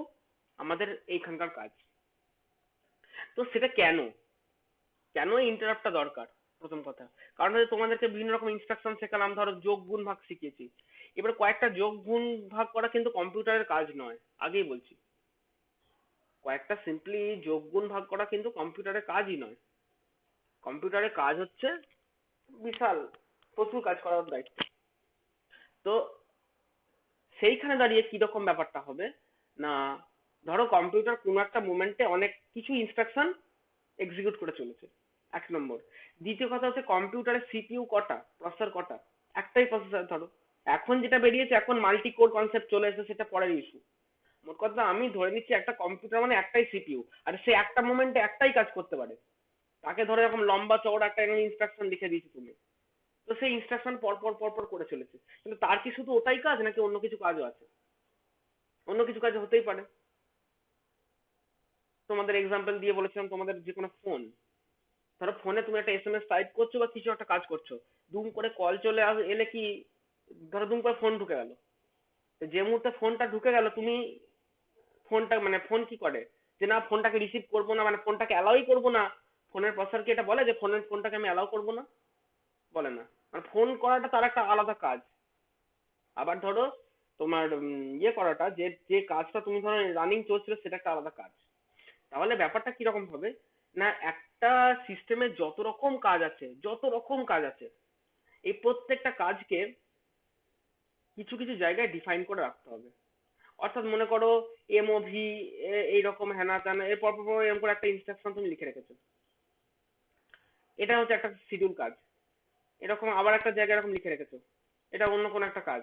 আমাদের এইখানকার কাজ। তো সেটা কেন, কেন ইন্টারাপ্টটা দরকার? প্রথম কথা, কারণ হচ্ছে তোমাদেরকে বিভিন্ন রকম ইনস্ট্রাকশন শেখালাম, ধরো যোগ গুণ ভাগ শিখিয়েছি। এবার কয়েকটা যোগ গুণ ভাগ করা কিন্তু কম্পিউটারের কাজ নয়, আগেই বলছি। কয়েকটা সিম্পলি যোগ গুণ ভাগ করা কিন্তু কম্পিউটারের কাজই নয়। কম্পিউটারের কাজ হচ্ছে বিশাল, প্রচুর কাজ করার দায়িত্ব। তো সেইখানে দাঁড়িয়ে কিরকম ব্যাপারটা হবে না, ধরো কম্পিউটার কোনো একটা মোমেন্টে অনেক কিছু ইনস্ট্রাকশন এক্সিকিউট করে চলেছে, এক নম্বর। দ্বিতীয় কথা হচ্ছে কম্পিউটারের সিপিইউ কটা, প্রসেসর কটা? একটাই প্রসেসর ধরো। এখন যেটা বেরিয়েছে, এখন মাল্টি কোর কনসেপ্ট চলে এসেছে, সেটা পরের ইস্যু। মোট কথা আমি ধরে নিচ্ছি একটা কম্পিউটার মানে একটাই সিপিইউ, আর সে একটা মোমেন্টে একটাই কাজ করতে পারে। তাকে ধরো এরকম লম্বা চওড়া একটা ইনস্ট্রাকশন লিখে দিয়েছি তুমি, তো সেই ইনস্ট্রাকশন পর পর পর পর করে চলেছে। কিন্তু তার কি শুধু ওটাই কাজ, নাকি অন্য কিছু কাজও আছে? অন্য কিছু কাজ হতেই পারে। তোমাদের এক্সাম্পল দিয়ে বলেছিলাম, তোমাদের যে কোনো ফোন, ধরো ফোনে তুমি একটা এসএমএস টাইপ করছো বা কিছু একটা কাজ করছো, দুম করে কল চলে এলে কি, ধরো দুম করে ফোন ঢুকে গেল। তো যে মুহূর্তে ফোনটা ঢুকে গেল, তুমি ফোনটা মানে ফোন কি করে, যে না ফোনটাকে রিসিভ করবো না, মানে ফোনটাকে অ্যালাউই করবো না। ফোনের প্রসেসর কি এটা বলে যে ফোনটাকে আমি অ্যালাউ করবো না? বলে না। মানে ফোন করাটা তার একটা আলাদা কাজ। আবার ধরো তোমার ইয়ে করাটা, যে যে কাজটা তুমি ধরো রানিং চলছিল, সেটা একটা আলাদা কাজ। তাহলে ব্যাপারটা কিরকম হবে না, একটা সিস্টেমে যত রকম কাজ আছে, যত রকম কাজ আছে, এই প্রত্যেকটা কাজকে কিছু কিছু জায়গায় ডিফাইন করে রাখতে হবে। অর্থাৎ মনে করো এমওভি, এইরকম হ্যানা ত্যানা, এর পর পর পর এরকম করে একটা ইনস্ট্রাকশন তুমি লিখে রেখেছো, এটা হচ্ছে একটা শিডিউল কাজ। এরকম আবার একটা জায়গায় এরকম লিখে রেখেছো, এটা অন্য কোনো একটা কাজ।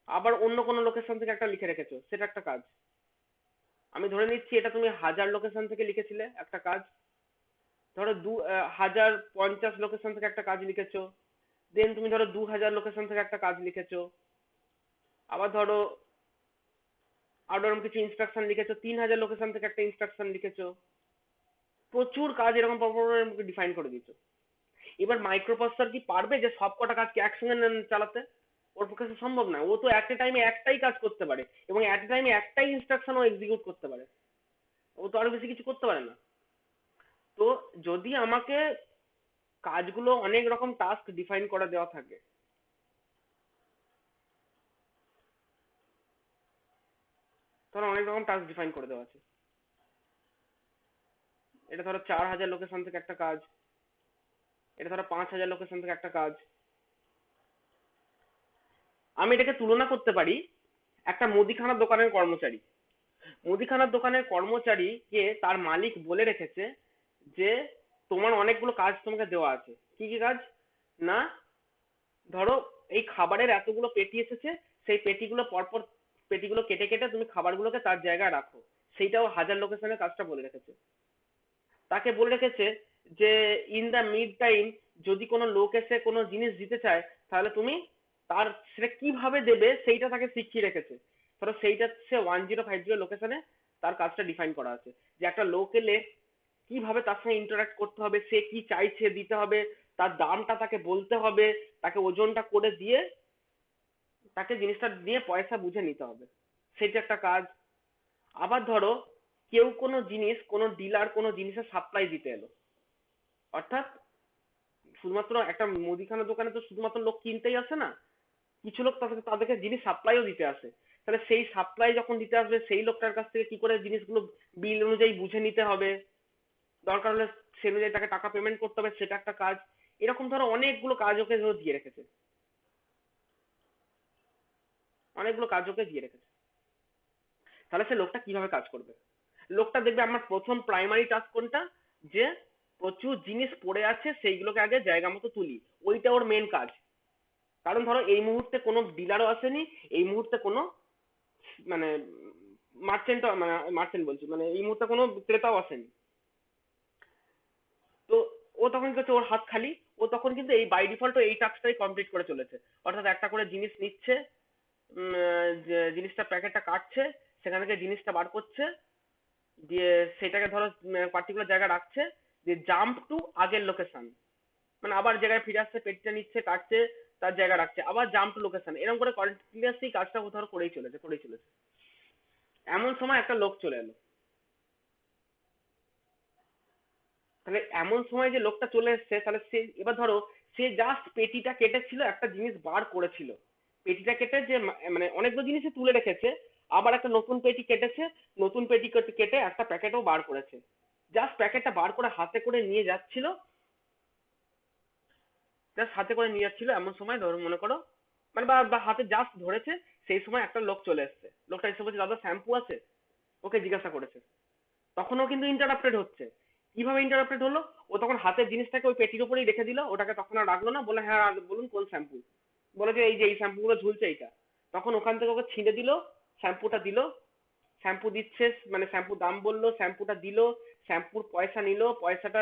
আবার অন্য কোনো লোকেশন থেকে একটা লিখে রেখেছো, সেটা একটা কাজ। আমি ধরে নিচ্ছি এটা তুমি 1000 লোকেশন থেকে লিখেছিলে একটা কাজ। ধরো 1050 লোকেশন থেকে একটা কাজ লিখেছো। দেন তুমি ধরো 2000 লোকেশন থেকে একটা কাজ লিখেছো। আবার ধরো আরো এরকম কিছু ইনস্ট্রাকশন লিখেছো, 3000 লোকেশন থেকে একটা ইনস্ট্রাকশন লিখেছো। প্রচুর কাজ এরকম পর ডিফাইন করে দিয়েছো। এবার মাইক্রোপ্রসেসর কি পারবে যে সব কটা কাজকে একসঙ্গে চালাতে? ওর পক্ষে তো সম্ভব না। ও তো একটা টাইমে একটাই কাজ করতে পারে, এবং একটা টাইমে একটাই ইনস্ট্রাকশন ও এক্সিকিউট করতে পারে। ও তো আরো বেশি কিছু করতে পারে না। তো যদি আমাকে কাজগুলো অনেক রকম টাস্ক ডিফাইন করে দেওয়া থাকে। ধরো অনেক রকম টাস্ক ডিফাইন করে দেওয়া আছে। এটা ধরো 4000 লোকেশন থেকে একটা কাজ, এটা ধরো 5000 লোকেশন থেকে একটা কাজ। আমি এটাকে তুলনা করতে পারি একটা মুদিখানার দোকানের কর্মচারী। মুদিখানার দোকানের কর্মচারীকে তার মালিক বলে রেখেছে যে তোমার অনেকগুলো কাজ তোমাকে দেওয়া আছে। কি কি কাজ? না, ধরো এই খাবারের এতগুলো পেটি এসেছে, সেই পেটিগুলো পরপর পেটিগুলো কেটে কেটে তুমি খাবারগুলোকে তার জায়গায় রাখো। সেইটাও 1000 লোকেশনের কাজটা বলে রেখেছে। তাকে বলে রেখেছে যে ইন দা মিড টাইম যদি কোনো লোক এসে কোনো জিনিস দিতে চায় তাহলে তুমি তার সেটা কিভাবে দেবে সেইটা তাকে শিখিয়ে রেখেছে। ধরো সেইটা সে 1050 লোকেশনে তার কাজটা ডিফাইন করা আছে যে একটা লোক এলে কিভাবে তার সঙ্গে ইন্টারাক্ট করতে হবে, সে কি চাইছে দিতে হবে, তার দামটা তাকে বলতে হবে, তাকে ওজনটা করে দিয়ে তাকে জিনিসটা দিয়ে পয়সা বুঝে নিতে হবে। সেটা একটা কাজ। আবার ধরো কেউ কোনো জিনিস, কোনো ডিলার কোনো জিনিসের সাপ্লাই দিতে এলো, অর্থাৎ শুধুমাত্র একটা মুদিখানা দোকানে তো শুধুমাত্র লোক কিনতেই আসে না, কিছু লোক তাদেরকে জিনিস সাপ্লাইও দিতে আসে। তাহলে সেই সাপ্লাই যখন দিতে আসবে সেই লোকটার কাছ থেকে কি করে জিনিসগুলো বিল অনুযায়ী বুঝে নিতে হবে, দরকার হলে সে অনুযায়ী তাকে টাকা পেমেন্ট করতে হবে, সেটা একটা কাজ। এরকম ধরো অনেকগুলো কাজ ওকে ধরো দিয়ে রেখেছে, অনেকগুলো কাজ ওকে দিয়ে রেখেছে। তাহলে সে লোকটা কিভাবে কাজ করবে? লোকটা দেখবে আমার প্রথম প্রাইমারি টাস্ক কোনটা, যে প্রচুর জিনিস পড়ে আছে সেইগুলোকে আগে জায়গা মতো তুলি, ওইটা ওর মেন কাজ। কারণ ধরো এই মুহূর্তে কোনো ডিলারও আসেনি, এই মুহূর্তে কোনো মানে মার্চেন্ট, মানে মার্চেন্ট বলছি, মানে এই মুহূর্তে কোনো ক্রেতাও আসেনি। তো ও তখন কি করছে, ওর হাত খালি, ও তখন কিন্তু এই বাই ডিফল্ট এই টাস্কটাই কমপ্লিট করে চলেছে। অর্থাৎ একটা করে জিনিস নিচ্ছে, যে জিনিসটা প্যাকেটটা কাটছে, সেখান থেকে জিনিসটা বার করছে, দিয়ে সেটাকে ধরো পার্টিকুলার জায়গায় রাখছে, দিয়ে জাম্প টু আগের লোকেশন, মানে আবার জায়গায় ফিরে আসছে, পেটটা নিচ্ছে, কাটছে, তার জায়গা রাখছে, আবার জাম্প টু লোকেশন, এরকম করে কন্টিনিউয়াসলি কাজটা ধরো করেই চলেছে। এমন সময় একটা লোক চলে এলো। তাহলে এমন সময় যে লোকটা চলে এসেছে, তাহলে সে এবার ধরো সে জাস্ট পেটিটা কেটেছিল, একটা জিনিস বার করেছিল। পেটিটা কেটে যে মানে অনেকগুলো জিনিসই তুলে রেখেছে, আবার একটা নতুন পেটি কেটেছে, নতুন পেটি কেটে একটা প্যাকেটও বার করেছে। জাস্ট প্যাকেটটা বার করে হাতে করে নিয়ে যাচ্ছিল, জাস্ট হাতে করে নিয়ে যাচ্ছিল, এমন সময় ধরো মনে করো মানে বা হাতে জাস্ট ধরেছে, সেই সময় একটা লোক চলে এসেছে। লোকটা এসে বলছে দাদা শ্যাম্পু আছে, ওকে জিজ্ঞাসা করেছে। তখনও কিন্তু ইন্টারাপ্টেড হচ্ছে। কিভাবে ইন্টারাপ্টেড হলো? ও তখন হাতের জিনিসটাকে ওই পেটির উপরেই রেখে দিল, ওটাকে তখন আর রাখলো না, বলে হ্যাঁ বলুন কোন শ্যাম্পু। বলে যে এই যে এই শ্যাম্পু গুলো ঝুলছে এইটা। তখন ওখান থেকে ওকে ছিঁড়ে দিল, শ্যাম্পুটা দিল, শ্যাম্পু দিচ্ছে, মানে শ্যাম্পু দাম বললো, শ্যাম্পুটা দিল, শ্যাম্পুর পয়সা নিল, পয়সাটা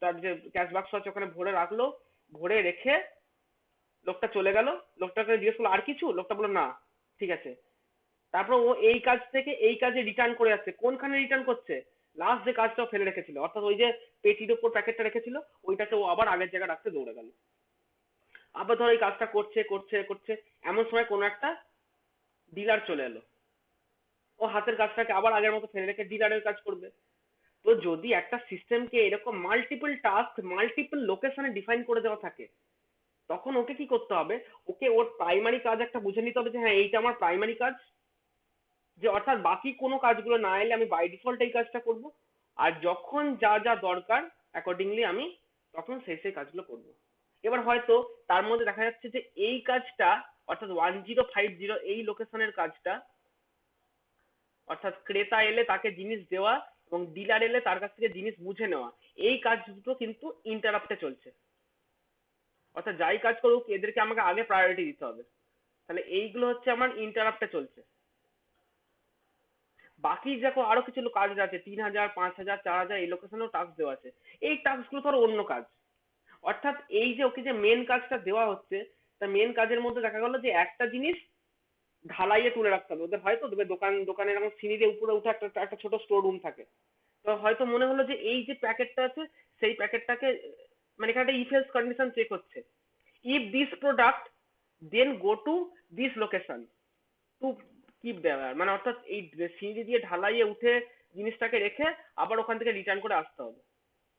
তার যে ক্যাশ বাক্স আছে ওখানে ভরে রাখলো, ভরে রেখে লোকটা চলে গেল। লোকটাকে জিজ্ঞেস করলো আর কিছু, লোকটা বললো না, ঠিক আছে। তারপর ও এই কাজ থেকে এই কাজে রিটার্ন করে যাচ্ছে। কোনখানে রিটার্ন করছে? লাস্ট যে কাজটা ও ফেলে রেখেছিল, অর্থাৎ ওই যে পেটির ওপর প্যাকেটটা রেখেছিল, ওইটাকে ও আবার আগের জায়গায় রাখতে দৌড়ে গেল। আবার ধর এই কাজটা করছে করছে করছে, এমন সময় কোনো একটা ডিলার চলে এলো, ও হাতের কাজটাকে আবার আগের মতো ফেলে রেখে ডিলারের কাজ করবে। তো যদি একটা সিস্টেমকে এরকম মাল্টিপল টাস্ক মাল্টিপল লোকেশনে ডিফাইন করে দেওয়া থাকে, তখন ওকে কি করতে হবে? ওকে ওর প্রাইমারি কাজ একটা বুঝে নিতে হবে যে হ্যাঁ এইটা আমার প্রাইমারি কাজ, যে অর্থাৎ বাকি কোনো কাজগুলো না এলে আমি বাই ডিফল্ট এই কাজটা করব। আর যখন যা যা দরকার অ্যাকর্ডিংলি আমি তখন সেই কাজগুলো করব। এবার হয়তো তার মধ্যে দেখা যাচ্ছে যে এই কাজটা, অর্থাৎ 1050 এই লোকেশনের কাজটা, অর্থাৎ ক্রেতা এলে তাকে জিনিস দেওয়া এবং ডিলার এলে তার কাছ থেকে জিনিস বুঝে নেওয়া, এই কাজ দুটো কিন্তু ইন্টারাপ্টে চলছে। অর্থাৎ যাই কাজ করুক এদেরকে আমাকে আগে প্রায়োরিটি দিতে হবে। তাহলে এইগুলো হচ্ছে আমার ইন্টারাপ্টে চলছে। বাকি দেখো আরো কিছু কাজ আছে, 3000 5000 4000 এই লোকেশনেও টাস্ক দেওয়া আছে। এই টাস্ক গুলো ধরো অন্য কাজ। অর্থাৎ এই যে ওকে যে মেন কাজটা দেওয়া হচ্ছে, তা মেন কাজের মধ্যে দেখা গেল যে একটা জিনিস ঢালাইয়ে তুলে রাখতে হবে। ওদের হয়তো দেখবে দোকানে এরকম সিঁড়ি দিয়ে উপরে উঠে একটা একটা ছোট স্টোর রুম থাকে। তো হয়তো মনে হলো যে এই যে প্যাকেটটা আছে সেই প্যাকেটটাকে, মানে এখানে একটা ইফ এলস কন্ডিশন চেক হচ্ছে, if this product then go to this location to keep দেওয়ার, মানে অর্থাৎ এই সিঁড়ি দিয়ে ঢালাইয়ে উঠে জিনিসটাকে রেখে আবার ওখান থেকে রিটার্ন করে আসতে হবে।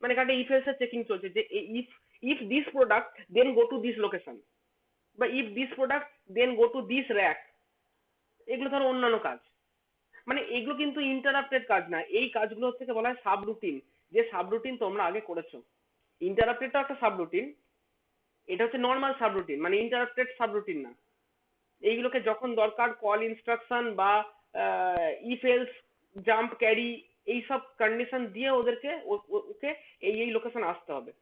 মানে এখানে ইফ এলস এর চেকিং চলছে যে if if this product then go to this location, বা if this product then go to this rack, এগুলো ধরো অন্যান্য কাজ। মানে এগুলো কিন্তু ইন্টারাপ্টেড কাজ না, এই কাজগুলো হচ্ছে বলা হয় সাব রুটিন, যে সাব রুটিন তোমরা আগে করেছো। ইন্টারাপ্টেডটা একটা সাব রুটিন, এটা হচ্ছে নর্মাল সাব রুটিন, মানে ইন্টারাপ্টেড সাব রুটিন না। এইগুলোকে যখন দরকার কল ইনস্ট্রাকশন বা ইফ এলস জাম্প ক্যারি এইসব কন্ডিশন দিয়ে ওদেরকে ওকে এই লোকেশনে আসতে হবে।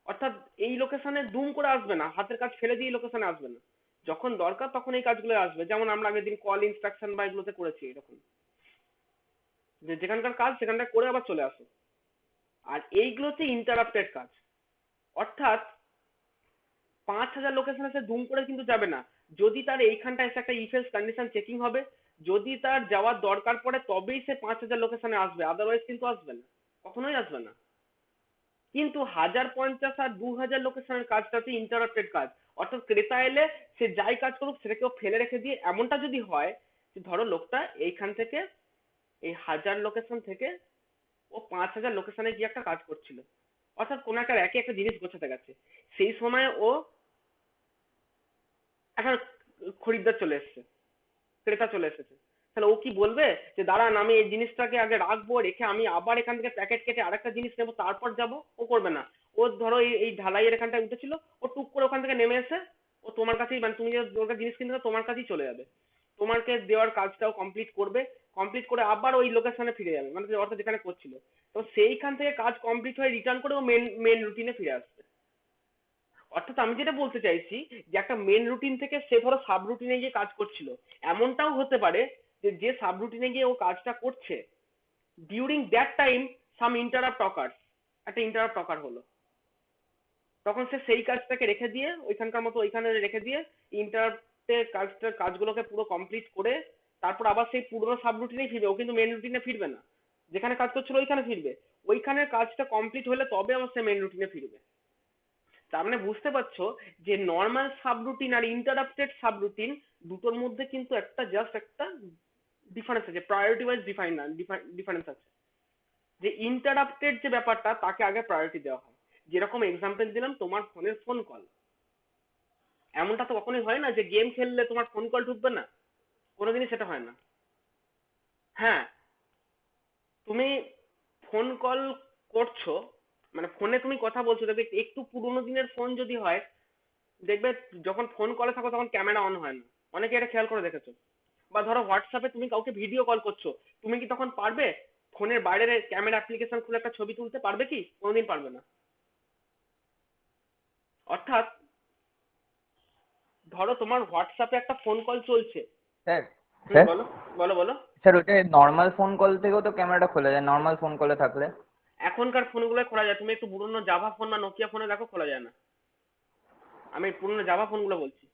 অর্থাৎ এই লোকেশনে দুম করে আসবে না, হাতের কাজ ফেলে দিয়ে লোকেশনে আসবে না, যখন দরকার তখন এই কাজগুলো আসবে। যেমন আমরা আগের দিন কল ইনস্ট্রাকশন বা এগুলোতে করেছি এরকম, যে যেখানকার কাজ সেখানটা করে আবার চলে আসো। আর এইগুলো হচ্ছে ইন্টারাপ্টেড কাজ। অর্থাৎ 5,000 লোকেশন এসে দুম করে কিন্তু যাবে না, যদি তার এইখানটা এসে একটা ইফ এলস কন্ডিশন চেকিং হবে, যদি তার যাওয়ার দরকার পড়ে তবেই সে 5,000 লোকেশনে আসবে, আদারওয়াইজ কিন্তু আসবে না, কখনোই আসবে না। কিন্তু 1,050 আর 2,000 লোকেশনের কাজটা হচ্ছে ইন্টারাপ্টেড কাজ। অর্থাৎ ক্রেতা এলে সে যাই কাজ করুক সেটাকে ও ফেলে রেখে দিয়ে, এমনটা যদি হয় যে ধরো লোকটা এইখান থেকে এই 1,000 লোকেশন থেকে ও 5,000 লোকেশনে গিয়ে একটা কাজ করছিল, অর্থাৎ কোনো একটা র্যাকে একটা জিনিস গোছাতে গেছে, সেই সময় ও একটা খরিদ্দার চলে এসেছে, ক্রেতা চলে এসেছে, তাহলে ও কি বলবে যে দাঁড়ান আমি এই জিনিসটাকে আগে রাখবো, রেখে আমি আবার এখান থেকে প্যাকেট কেটে আরেকটা জিনিস নেবো তারপর যাব? ও করবে না। ও ধরো এই ঢালাইয়ের এখানটায় উঠেছিল, ও টুক করে ওখান থেকে নেমে এসে ও তোমার কাছেই, মানে তুমি যে ওর কাছে জিনিস কিনতে হবে, তোমার কাছেই চলে যাবে, তোমাকে দেওয়ার কাজটাও কমপ্লিট করবে, কমপ্লিট করে আবার ওই লোকেশনে ফিরে যাবে, মানে অর্থাৎ যেখানে করছিল। তো সেইখান থেকে কাজ কমপ্লিট হয়ে রিটার্ন করে ও মেন রুটিনে ফিরে আসবে। অর্থাৎ আমি যেটা বলতে চাইছি যে একটা মেন রুটিন থেকে সে ধরো সাব রুটিনে গিয়ে কাজ করছিল, এমনটাও হতে পারে যে যে সাব রুটিনে গিয়ে ও কাজটা করছে, during that time some interrupt occurs, একটা ইন্টারাপ্ট অকার হলো, তখন সে সেই কাজটাকে রেখে দিয়ে ওইখানকার মতো ওইখানে রেখে দিয়ে ইন্টারাপ্টে কাজগুলোকে পুরো কমপ্লিট করে তারপর আবার সেই পুরোনো সাব রুটিনেই ফিরবে, ও কিন্তু মেন রুটিনে ফিরবে না, যেখানে কাজ করছিল ওইখানে ফিরবে, ওইখানের কাজটা কমপ্লিট হলে তবে আমার সে মেন রুটিনে ফিরবে। তার মানে বুঝতে পারছো যে নর্মাল সাবরুটিন আর ইন্টারাপ্টেড সাবরুটিন দুটোর মধ্যে কিন্তু একটা জাস্ট একটা ডিফারেন্স আছে, প্রায়োরিটি ওয়াইজ ডিফারেন্স আছে। যে ইন্টারাপ্টেড যে ব্যাপারটা তাকে আগে প্রায়োরিটি দেওয়া হয়, যেরকম এক্সাম্পল দিলাম তোমার ফোনের ফোন কল, এমনটা তো কখনোই হয় না যে গেম খেললে তোমার ফোন কল ঢুকবে না, কোনোদিনই সেটা হয় না। হ্যাঁ, তুমি ফোন কল করছো, মানে ফোনে তুমি কথা বলছো, দেখবে একটু পুরোনো দিনের ফোন যদি হয়, দেখবে যখন ফোন কলে থাকো তখন ক্যামেরা অন হয় না, অনেকে এটা খেয়াল করে দেখেছো। বা ধরো হোয়াটসঅ্যাপে তুমি কাউকে ভিডিও কল করছো, তুমি কি তখন পারবে ফোনের বাইরের ক্যামেরা অ্যাপ্লিকেশন খুলে একটা ছবি তুলতে? পারবে কি? কোনোদিন পারবে না। অর্থাৎ ধরো তোমার হোয়াটসঅ্যাপে একটা ফোন কল চলছে। স্যার হুম, বলো বলো বলো। স্যার ওটা নর্মাল ফোন কল থেকেও তো ক্যামেরাটা খোলা যায়, নর্মাল ফোন কলে থাকলে। এখনকার ফোনগুলো খোলা যায়, তুমি একটু পুরনো জাভা ফোন বা নোকিয়া ফোনে দেখো, খোলা যায় না। আমি পুরনো জাভা ফোনগুলো বলছি।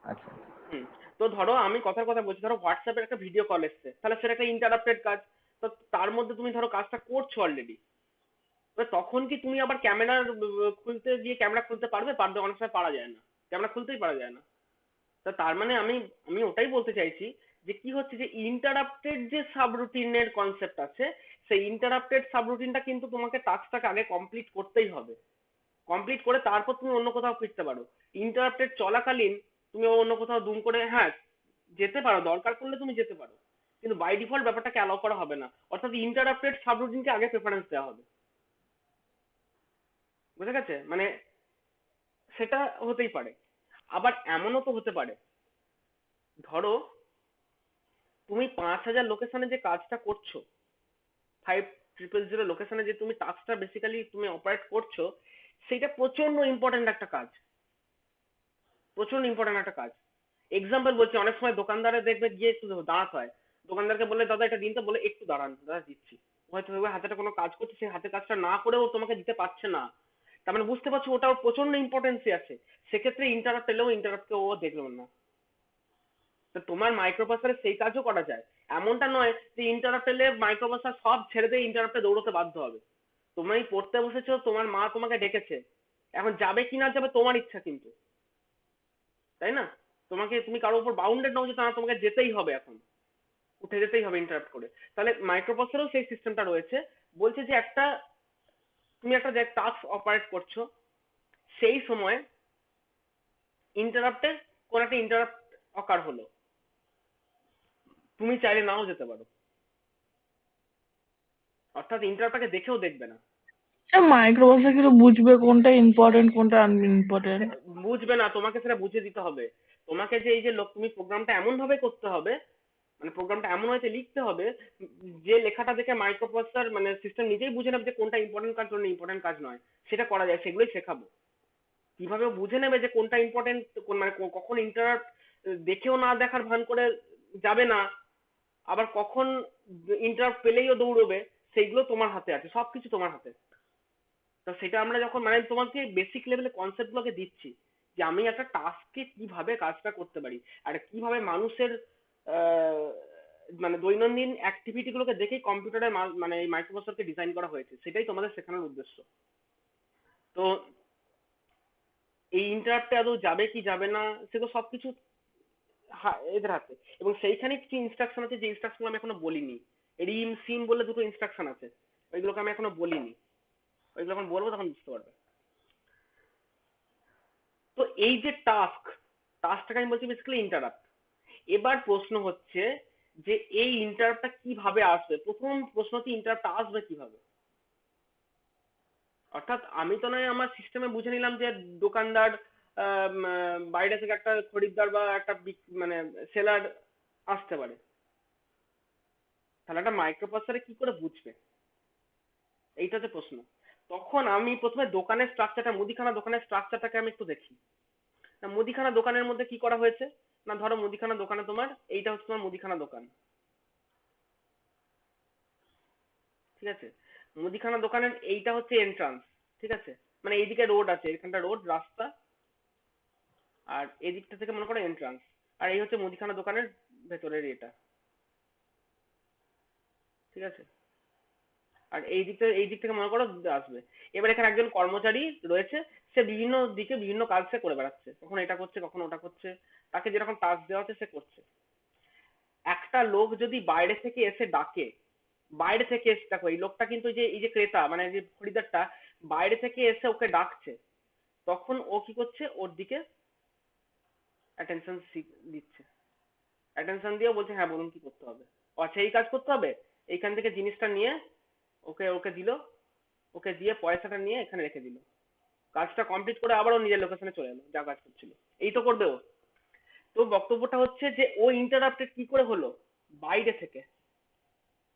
আচ্ছা। হুম। তো ধরো আমি কথার কথা বলছি, ধরো হোয়াটসঅ্যাপের একটা ভিডিও কল এসছে, তাহলে সেটা একটা ইন্টারাপ্টেড কাজ। তো তার মধ্যে তুমি ধরো কাজটা করছো অলরেডি, তখন কি তুমি আবার ক্যামেরা খুলতে গিয়ে ক্যামেরা খুলতে পারবে? পারবে, অনেক সময় পারা যায় না, ক্যামেরা খুলতেই পারা যায় না। তা তার মানে আমি আমি ওটাই বলতে চাইছি যে কি হচ্ছে যে ইন্টারাপ্টেড যে সাবরুটিনের কনসেপ্ট আছে, সেই ইন্টারাপ্টেড সাবরুটিনটা কিন্তু তোমাকে টাস্কটাকে আগে কমপ্লিট করতেই হবে, কমপ্লিট করে তারপর তুমি অন্য কোথাও ফিরতে পারো। ইন্টারাপ্টেড চলাকালীন তুমি অন্য কোথাও দুম করে হ্যাঁ যেতে পারো, দরকার পড়লে তুমি যেতে পারো, কিন্তু বাই ডিফল্ট ব্যাপারটাকে অ্যালাউ করা হবে না। অর্থাৎ ইন্টারাপ্টেড সাবরুটিনকে আগে প্রেফারেন্স দেওয়া হবে। বুঝে গেছে? মানে সেটা হতেই পারে। আবার এমনও তো হতে পারে, ধরো তুমি 5,000 লোকেশনে যে কাজটা করছো, 5,000 লোকেশনে যে তুমি টাস্কটা বেসিক্যালি তুমি অপারেট করছো, সেটা প্রচন্ড ইম্পর্ট্যান্ট একটা কাজ, প্রচন্ড ইম্পর্ট্যান্ট একটা কাজ। এক্সাম্পল বলছি, অনেক সময় দোকানদারে দেখবে গিয়ে একটু দাঁড়াতে হয়, দোকানদারকে বললে দাদা এটা দিন, তো বলে একটু দাঁড়ান দাদা দিচ্ছি, হয়তো ওই হাতেটা কোনো কাজ করছে, সেই হাতের কাজটা না করেও তোমাকে দিতে পারছে না, তার মানে বুঝতে পারছো ওটা ওর প্রচন্ড ইম্পর্টেন্সই আছে। সেক্ষেত্রে ইন্টারাপ্ট এলেও ইন্টারাপ্টকে ও দেখলো না। তো তোমার মাইক্রোপ্রসেসরে সেই কাজও করা যায়, এমনটা নয় যে ইন্টারাপ্ট এলে মাইক্রোপ্রসেসর সব ছেড়ে দিয়ে ইন্টারাপ্টে দৌড়তে বাধ্য হবে। তুমি পড়তে বসেছো, তোমার মা তোমাকে ডেকেছে, এখন যাবে কি না যাবে তোমার ইচ্ছা কিন্তু, তাই না? তুমি কারোর উপর বাউন্ডেড নও যে না তোমাকে যেতেই হবে, এখন উঠে যেতেই হবে ইন্টারাপ্ট করে। তাহলে মাইক্রোপ্রসেসরেও সেই সিস্টেমটা রয়েছে, বলছে যে একটা তুমি একটা যে টাস্ক অপারেট করছো, সেই সময় ইন্টারাপ্টের কোন একটা ইন্টারাপ্ট অকার হলো, তুমি চাইলে নাও যেতে পারো, অর্থাৎ ইন্টারাপ্টটাকে দেখেও দেখবে না। মাইক্রোবাসে কিন্তু বুঝবে কোনটা ইম্পর্টেন্ট কোনটা আনইম্পর্টেন্ট। বুঝবে না, তোমাকে সেটা বুঝিয়ে দিতে হবে। তোমাকে যে এই যে তুমি প্রোগ্রামটা এমন ভাবে করতে হবে, মানে প্রোগ্রামটা এমন হয়তো লিখতে হবে যে লেখাটা দেখে মাইক্রোপ্রসেসর মানে সিস্টেম নিজেই বুঝে নেবে যে কোনটা ইম্পর্টেন্ট কাজ কোনটা ইম্পর্টেন্ট কাজ নয়। সেটা করা যায়, সেগুলোই শেখাবো। কিভাবে ও বুঝে নেবে যে কোনটা ইম্পর্টেন্ট, কোন মানে কখন ইন্টারাপ্ট দেখেও না দেখার ভান করে যাবে না, আবার কখন ইন্টারাপ্ট পেলেই ও দৌড়বে, সেইগুলো তোমার হাতে আছে, সবকিছু তোমার হাতে। তো সেটা আমরা যখন মানে তোমাকে বেসিক লেভেলে কনসেপ্ট গুলোকে দিচ্ছি যে আমি একটা টাস্কে কিভাবে কাজটা করতে পারি, আর কিভাবে মানুষের আহ, মানে দৈনন্দিন অ্যাক্টিভিটি গুলোকে দেখেই কম্পিউটারের মানে এই মাইক্রোপ্রসেসরকে ডিজাইন করা হয়েছে, সেটাই তোমাদের শেখানোর উদ্দেশ্য। তো এই ইন্টারাপ্টে আদৌ যাবে কি যাবে না সেগুলো সবকিছু এদের হাতে। এবং সেইখানে কিছু ইনস্ট্রাকশন আছে যে ইনস্ট্রাকশন আমি এখনো বলিনি। রিম সিম বলে দুটো ইনস্ট্রাকশন আছে, ওইগুলোকে আমি এখনো বলিনি, ওইগুলো যখন বলবো তখন বুঝতে পারবে। তো এই যে টাস্কটাকে আমি বলছি বেসিক্যালি ইন্টারাপ্ট। এবার প্রশ্ন হচ্ছে যে এই ইন্টারাপ্টটা কিভাবে আসবে, প্রথম প্রশ্ন হচ্ছে ইন্টারাপ্ট আসবে কিভাবে। অর্থাৎ আমি তো নয় আমার সিস্টেমে বুঝে নিলাম যে দোকানদার বাইরে থেকে একটা খরিদ্দার বা একটা মানে সেলার আসতে পারে, তাহলে একটা মাইক্রোপ্রসেসরে কি করে বুঝবে, এইটা হচ্ছে প্রশ্ন। তখন আমি প্রথমে দোকানের স্ট্রাকচারটা, মুদিখানা দোকানের স্ট্রাকচারটাকে আমি একটু দেখি। না, মুদিখানা দোকানের মধ্যে কি করা হয়েছে, না ধরো মুদিখানা দোকানে তোমার এইটা হচ্ছে তোমার মুদিখানা দোকান, ঠিক আছে। মুদিখানা দোকানের এইটা হচ্ছে এন্ট্রান্স, ঠিক আছে। মানে এইদিকে রোড আছে, এখানটা রোড রাস্তা, আর এদিকটা থেকে মনে করো এন্ট্রান্স, আর এই হচ্ছে মুদিখানা দোকানের ভেতরের এটা, ঠিক আছে। আর এই দিক থেকে মনে করো আসবে। এবার এখানে একজন কর্মচারী রয়েছে, সে বিভিন্ন দিকে বিভিন্ন কাজ সে করে বেড়াচ্ছে, কখন এটা করছে কখন ওটা করছে, তাকে যেরকম টাস্ক দেওয়া হচ্ছে সে করছে। একটা লোক যদি বাইরে থেকে এসে ডাকে, বাইরে থেকে এসে দেখো এই লোকটা কিন্তু এই যে ক্রেতা মানে যে খরিদ্দারটা বাইরে থেকে এসে ওকে ডাকছে, তখন ও কি করছে, ওর দিকে অ্যাটেনশন দিচ্ছে, অ্যাটেনশন দিয়ে বলছে হ্যাঁ বলুন কি করতে হবে। ও আচ্ছা এই কাজ করতে হবে, এইখান থেকে জিনিসটা নিয়ে ওকে ওকে দিল, ওকে দিয়ে পয়সাটা নিয়ে এখানে রেখে দিল, কাজটা কমপ্লিট করে আবার ও নিজের লোকেশনে চলে এলো যা কাজ করছিল। এই তো করবে ও। তো বক্তব্যটা হচ্ছে যে ও ইন্টারাপ্টেড কি করে হলো, বাইরে থেকে।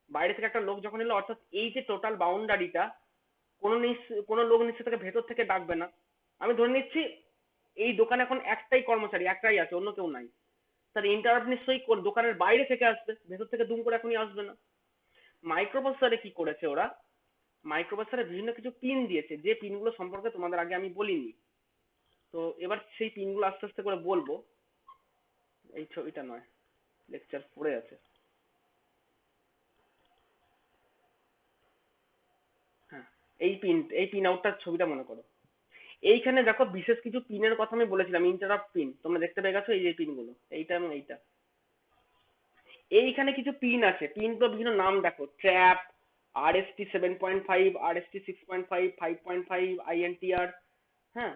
বাইরে থেকে একটা লোক যখন এলো, অর্থাৎ এই যে টোটাল বাউন্ডারিটা কোনো লোক নিশ্চয় তাকে ভেতর থেকে ডাকবে না। আমি ধরে নিচ্ছি এই দোকানে এখন একটাই কর্মচারী, একটাই আছে, অন্য কেউ নাই। তার ইন্টারাপ্ট নিশ্চয়ই দোকানের বাইরে থেকে আসবে, ভেতর থেকে দুম করে এখনই আসবে না। মাইক্রোপ্রসেসরে কি করেছে ওরা, মাইক্রোপ্রসেসরে বিভিন্ন কিছু পিন দিয়েছে, যে পিনগুলো সম্পর্কে তোমাদের আগে আমি বলিনি। তো এবার সেই পিনগুলো আস্তে আস্তে করে বলবো। এই ছবিটা নয়, লেকচার পড়ে আছে। হ্যাঁ, এই পিন আউটটার ছবিটা মনে করো। এইখানে দেখো বিশেষ কিছু পিনের কথা আমি বলেছিলাম, ইন্টারাপ্ট পিন তোমরা দেখতে পেয়ে গেছো, এই যে পিনগুলো এইটা এবং এইটা। এইখানে কিছু পিন আছে, পিন তো বিভিন্ন নাম দেখো, ট্র্যাপ, RST 7.5, RST 6.5, 5.5, INTR। হ্যাঁ,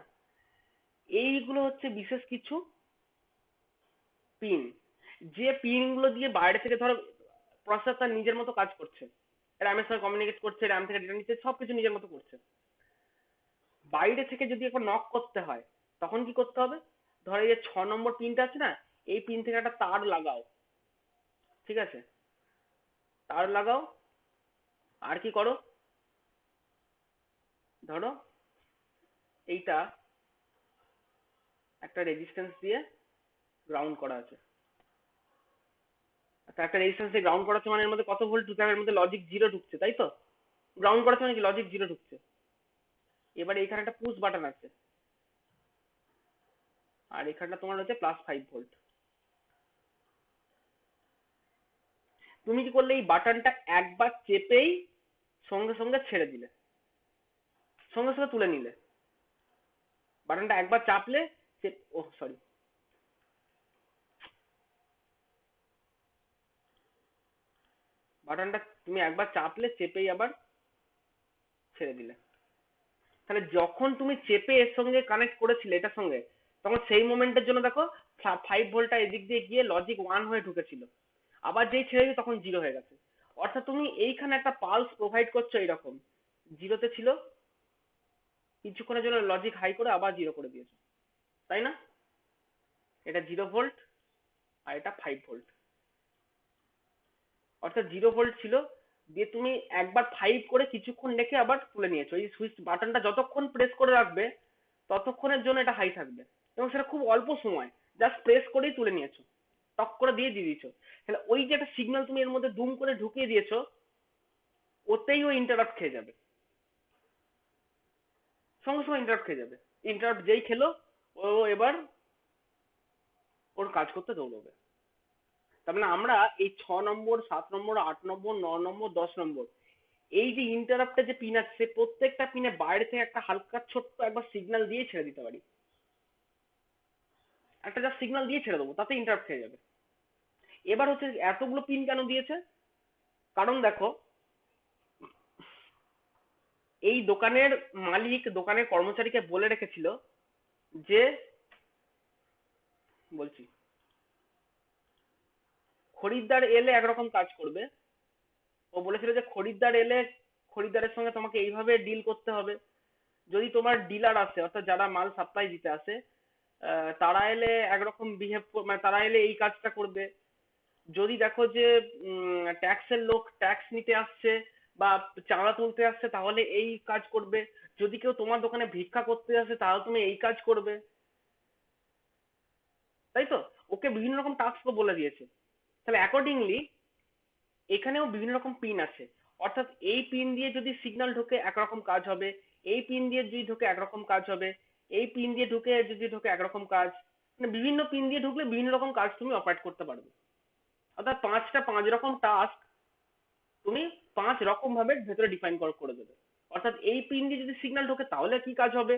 এইগুলো হচ্ছে বিশেষ কিছু পিন, যে পিনগুলো দিয়ে বাইরে থেকে ধরো প্রসেসর তার নিজের মতো কাজ করছে, র্যামের সঙ্গে কমিউনিকেট করছে, র্যাম থেকে ডেটা নিচ্ছে, সবকিছু নিজের মতো করছে। বাইরে থেকে যদি একবার নক করতে হয় তখন কি করতে হবে, ধরো এই যে 6 নম্বর পিনটা আছে না, এই পিন থেকে একটা তার লাগাও, ঠিক আছে। তার লাগাও, আর কি করো, ধরো এইটা একটা রেজিস্ট্যান্স দিয়ে গ্রাউন্ড করা আছে। আচ্ছা, একটা রেজিস্ট্যান্স দিয়ে গ্রাউন্ড করা আছে মানে এর মধ্যে কত ভোল্ট ঢুকে, এর মধ্যে লজিক জিরো ঢুকছে, তাই তো। গ্রাউন্ড করা আছে মানে কি লজিক জিরো ঢুকছে। এবার এইখানে একটা পুশ বাটন আছে, আর এখানটা তোমার হচ্ছে +5 ভোল্ট। তুমি কি করলে, এই বাটনটা একবার চেপেই সঙ্গে সঙ্গে ছেড়ে দিলে, সঙ্গে সঙ্গে তুলে নিলে। বাটনটা একবার চাপলে, ও সরি, বাটনটা তুমি একবার চাপলে চেপেই আবার ছেড়ে দিলে। তাহলে যখন তুমি চেপে এর সঙ্গে কানেক্ট করেছিলে এটার সঙ্গে, তখন সেই মোমেন্টের জন্য দেখো 5 ভোল্টটা এদিক দিয়ে গিয়ে লজিক 1 হয়ে ঢুকেছিল, আবার যেই ছেড়ে দিই তখন 0 হয়ে গেছে। অর্থাৎ তুমি এইখানে একটা পালস প্রোভাইড করছো এইরকম, 0-তে ছিল, কিছুক্ষণের জন্য লজিক হাই করে আবার 0 করে দিয়েছো, তাই না? এটা 0 ভোল্ট আর এটা 5 ভোল্ট। অর্থাৎ 0 ভোল্ট ছিল, দিয়ে তুমি একবার 5 করে কিছুক্ষণ রেখে আবার তুলে নিয়েছো। এই সুইচ বাটনটা যতক্ষণ প্রেস করে রাখবে ততক্ষণের জন্য এটা হাই থাকবে, এবং সেটা খুব অল্প সময়, জাস্ট প্রেস করেই তুলে নিয়েছো, টক করে দিয়ে দিয়েছো। তাহলে ওই যে একটা সিগন্যাল তুমি এর মধ্যে দুম করে ঢুকিয়ে দিয়েছো, ওতেই ও ইন্টারাপ্ট খেয়ে যাবে, সঙ্গে সঙ্গে ইন্টারাপ্ট খেয়ে যাবে। ইন্টারাপ্ট যেই খেলো, ও এবার ওর কাজ করতে দৌড়বে। তার মানে আমরা এই 6 নম্বর, 7 নম্বর, 8 নম্বর, 9 নম্বর, 10 নম্বর, এই যে ইন্টারাপ্টের যে পিন আছে, সে প্রত্যেকটা পিনে বাইরে থেকে একটা হালকা ছোট্ট একবার সিগন্যাল দিয়ে ছেড়ে দিতে পারি, একটা জাস্ট সিগন্যাল দিয়ে ছেড়ে দেবো, তাতে ইন্টারাপ্ট খেয়ে যাবে। এবার হচ্ছে এতগুলো পিন কেন দিয়েছে? কারণ দেখো, এই দোকানের মালিক দোকানের কর্মচারীকে বলে রেখেছিল যে, বলছি, খরিদ্দার এলে একরকম কাজ করবে। ও বলেছিল যে খরিদ্দার এলে খরিদ্দারের সঙ্গে তোমাকে এইভাবে ডিল করতে হবে। যদি তোমার ডিলার আসে, অর্থাৎ যারা মাল সাপ্লাই দিতে আসে, তারা এলে একরকম বিহেভ, মানে তারা এলে এই কাজটা করবে। যদি দেখো যে ট্যাক্সের লোক ট্যাক্স নিতে আসছে বা চাঁদা তুলতে আসছে, তাহলে এই কাজ করবে। যদি কেউ তোমার দোকানে ভিক্ষা করতে আসে, তাহলে তুমি এই কাজ করবে, তাই তো? ওকে বিভিন্ন রকম টাস্ক বলে দিয়েছে। তাহলে অ্যাকর্ডিংলি এখানেও বিভিন্ন রকম পিন আছে। অর্থাৎ এই পিন দিয়ে যদি সিগন্যাল ঢোকে একরকম কাজ হবে, এই পিন দিয়ে যদি ঢোকে একরকম কাজ হবে, এই পিন দিয়ে যদি ঢোকে একরকম কাজ, মানে বিভিন্ন পিন দিয়ে ঢুকলে বিভিন্ন রকম কাজ তুমি অপারেট করতে পারবে। অর্থাৎ 5 রকম টাস্ক তুমি 5 রকম ভাবে ভেতরে ডিফাইন করে দেবে। অর্থাৎ এই পিন দিয়ে যদি সিগন্যাল ঢোকে তাহলে কি কাজ হবে,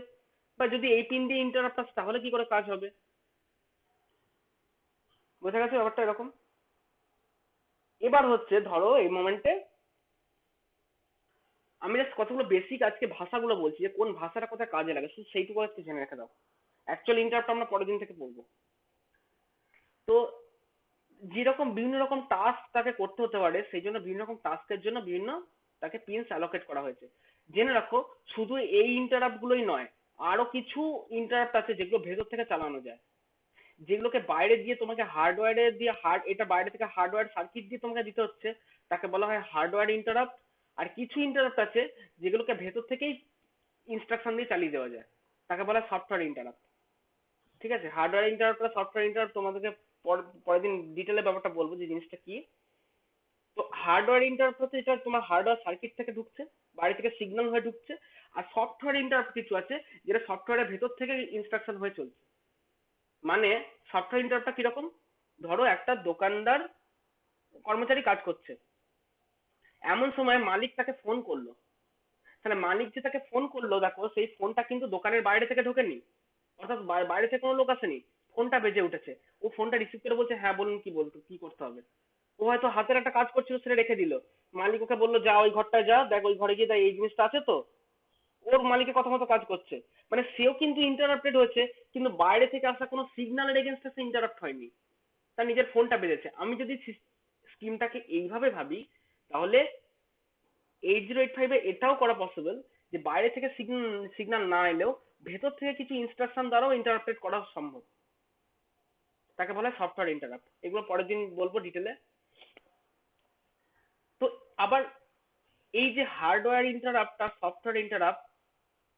বা যদি এই পিন দিয়ে ইন্টারাপ্ট আসে তাহলে কি করে কাজ হবে। বোঝা গেছে ব্যাপারটা এরকম? এবার হচ্ছে ধরো এই মোমেন্টে আমি জাস্ট কতগুলো বেসিক আজকে ভাষাগুলো বলছি, যে কোন ভাষাটা কোথায় কাজে লাগে, শুধু সেইটুকু আজকে জেনে রেখে দাও। অ্যাকচুয়াল ইন্টারাপ্ট আমরা পরের দিন থেকে পড়বো। তো যেরকম বিভিন্ন রকম টাস্ক তাকে করতে হতে পারে, সেই জন্য বিভিন্ন রকম টাস্কের জন্য বিভিন্ন তাকে পিনস অ্যালোকেট করা হয়েছে। জেনে রাখো, শুধু এই ইন্টারাপ্ট গুলোই নয়, আরো কিছু ইন্টারাপ্ট আছে যেগুলো ভেতর থেকে চালানো যায়, যেগুলোকে বাইরে দিয়ে তোমাকে হার্ডওয়্যারে দিয়ে এটা বাইরে থেকে হার্ডওয়্যার সার্কিট দিয়ে তোমাকে দিতে হচ্ছে, তাকে বলা হয় হার্ডওয়্যার ইন্টারাপ্ট। আর কিছু ইন্টারাপ্ট আছে যেগুলোকে ভেতর থেকেই ইনস্ট্রাকশন দিয়ে চালিয়ে দেওয়া যায়, তাকে বলা হয় সফটওয়্যার ইন্টারাপ্ট। ঠিক আছে, হার্ডওয়্যার ইন্টারাপ্ট আর সফটওয়্যার ইন্টারাপ্ট তোমাদেরকে পরের দিন ডিটেলে ব্যাপারটা বলবো যে জিনিসটা কি। তো হার্ডওয়্যার ইন্টারাপ্ট হচ্ছে এটা তোমার হার্ডওয়্যার সার্কিট থেকে ঢুকছে, বাইরে থেকে সিগন্যাল হয়ে ঢুকছে। আর সফটওয়্যার ইন্টারাপ্ট কিছু আছে যেটা সফটওয়্যারের ভেতর থেকে ইনস্ট্রাকশন হয়ে চলছে। মানে সফটওয়্যার ইন্টারাপ্টটা কিরকম? ধরো একটা দোকানদার কর্মচারী কাজ করছে, এমন সময় মালিক তাকে ফোন করলো। তাহলে মালিক যে তাকে ফোন করলো, দেখো সেই ফোনটা কিন্তু দোকানের বাইরে থেকে ঢোকেনি, অর্থাৎ বাইরে থেকে কোনো লোক আসেনি। ফোনটা বেজে উঠেছে, ও ফোনটা রিসিভ করে বলছে, হ্যাঁ বলুন, কি করতে হবে। ও হয়তো হাতের একটা কাজ করছিল, সেটা রেখে দিল। মালিক ওকে বললো, যা ওই ঘরটায় যা, দেখ ওই ঘরে গিয়ে দেখ এই জিনিসটা আছে তো। ওর মালিকের কথা মতো কাজ করছে, মানে সেও কিন্তু ইন্টারাপ্টেড হয়েছে, কিন্তু বাইরে থেকে আসা কোনো সিগন্যালের এগেনস্টে সে ইন্টারাপ্ট হয়নি, তার নিজের ফোনটা বেজেছে। আমি যদি স্কিমটাকে এইভাবে ভাবি, তাহলে 8085 এটাও করা পসিবল যে বাইরে থেকে সিগন্যাল না এলেও ভেতর থেকে কিছু ইনস্ট্রাকশন দ্বারাও ইন্টারাপ্টেড করা সম্ভব, তাকে বলা হয় সফটওয়্যার ইন্টারাপ্ট। এগুলো পরের দিন বলবো ডিটেলে। তো আবার এই যে হার্ডওয়্যার ইন্টারাপ্ট আর সফটওয়্যার ইন্টারাপ্ট,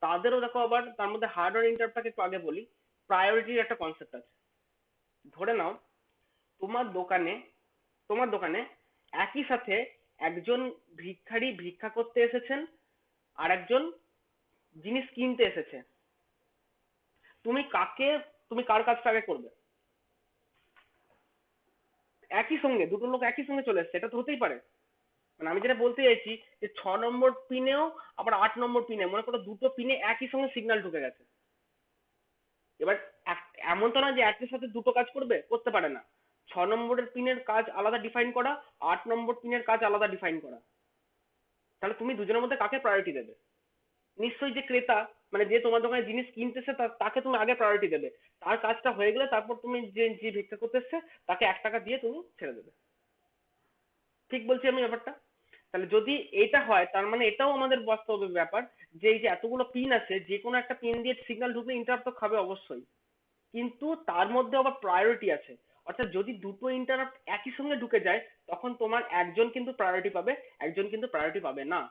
তাদেরও দেখো আবার তার মধ্যে হার্ডওয়্যার ইন্টারাপ্টটাকে একটু আগে বলি। প্রায়োরিটির একটা কনসেপ্ট আছে। ধরে নাও তোমার দোকানে তোমার দোকানে একই সাথে একজন ভিখারি ভিক্ষা করতে এসেছেন, আর একজন জিনিস কিনতে এসেছে। তুমি কার কাজটা আগে করবে? একই সঙ্গে দুটো লোক একই সঙ্গে চলে এসেছে, এটা তো হতেই পারে। মানে আমি যেটা বলতে চাইছি যে 6 নম্বর পিনেও আবার 8 নম্বর পিনে, মনে করো দুটো পিনে একই সঙ্গে সিগন্যাল ঢুকে গেছে। এবার এমন তো না যে একের সাথে দুটো কাজ করতে পারে না। 6 নম্বরের পিনের কাজ আলাদা ডিফাইন করা, 8 নম্বর পিনের কাজ আলাদা ডিফাইন করা। তাহলে তুমি দুজনের মধ্যে কাকে প্রায়োরিটি দেবে? নিশ্চয়ই যে ক্রেতা, মানে যে তোমার দোকানে জিনিস কিনতেছে তাকে তুমি আগে প্রায়োরিটি দেবে, তার কাজটা হয়ে গেলে তারপর তুমি যে যে ভিক্ষা করতে এসছে তাকে 1 টাকা দিয়ে তুমি ছেড়ে দেবে। ঠিক বলছি আমি ব্যাপারটা? তাহলে যদি এটা হয় তার মানে এটাও আমাদের বাস্তব ব্যাপার যে এই যে এতগুলো পিন আছে, যে কোনো একটা পিন দিয়ে সিগন্যাল ঢুকলে ইন্টারাপ্ট তো খাবে অবশ্যই, কিন্তু তার মধ্যে আবার প্রায়োরিটি আছে। অর্থাৎ যদি দুটো ইন্টারাপ্ট একই সঙ্গে ঢুকে যায় তখন তোমার একজন কিন্তু প্রায়োরিটি পাবে, একজন কিন্তু প্রায়োরিটি পাবে না।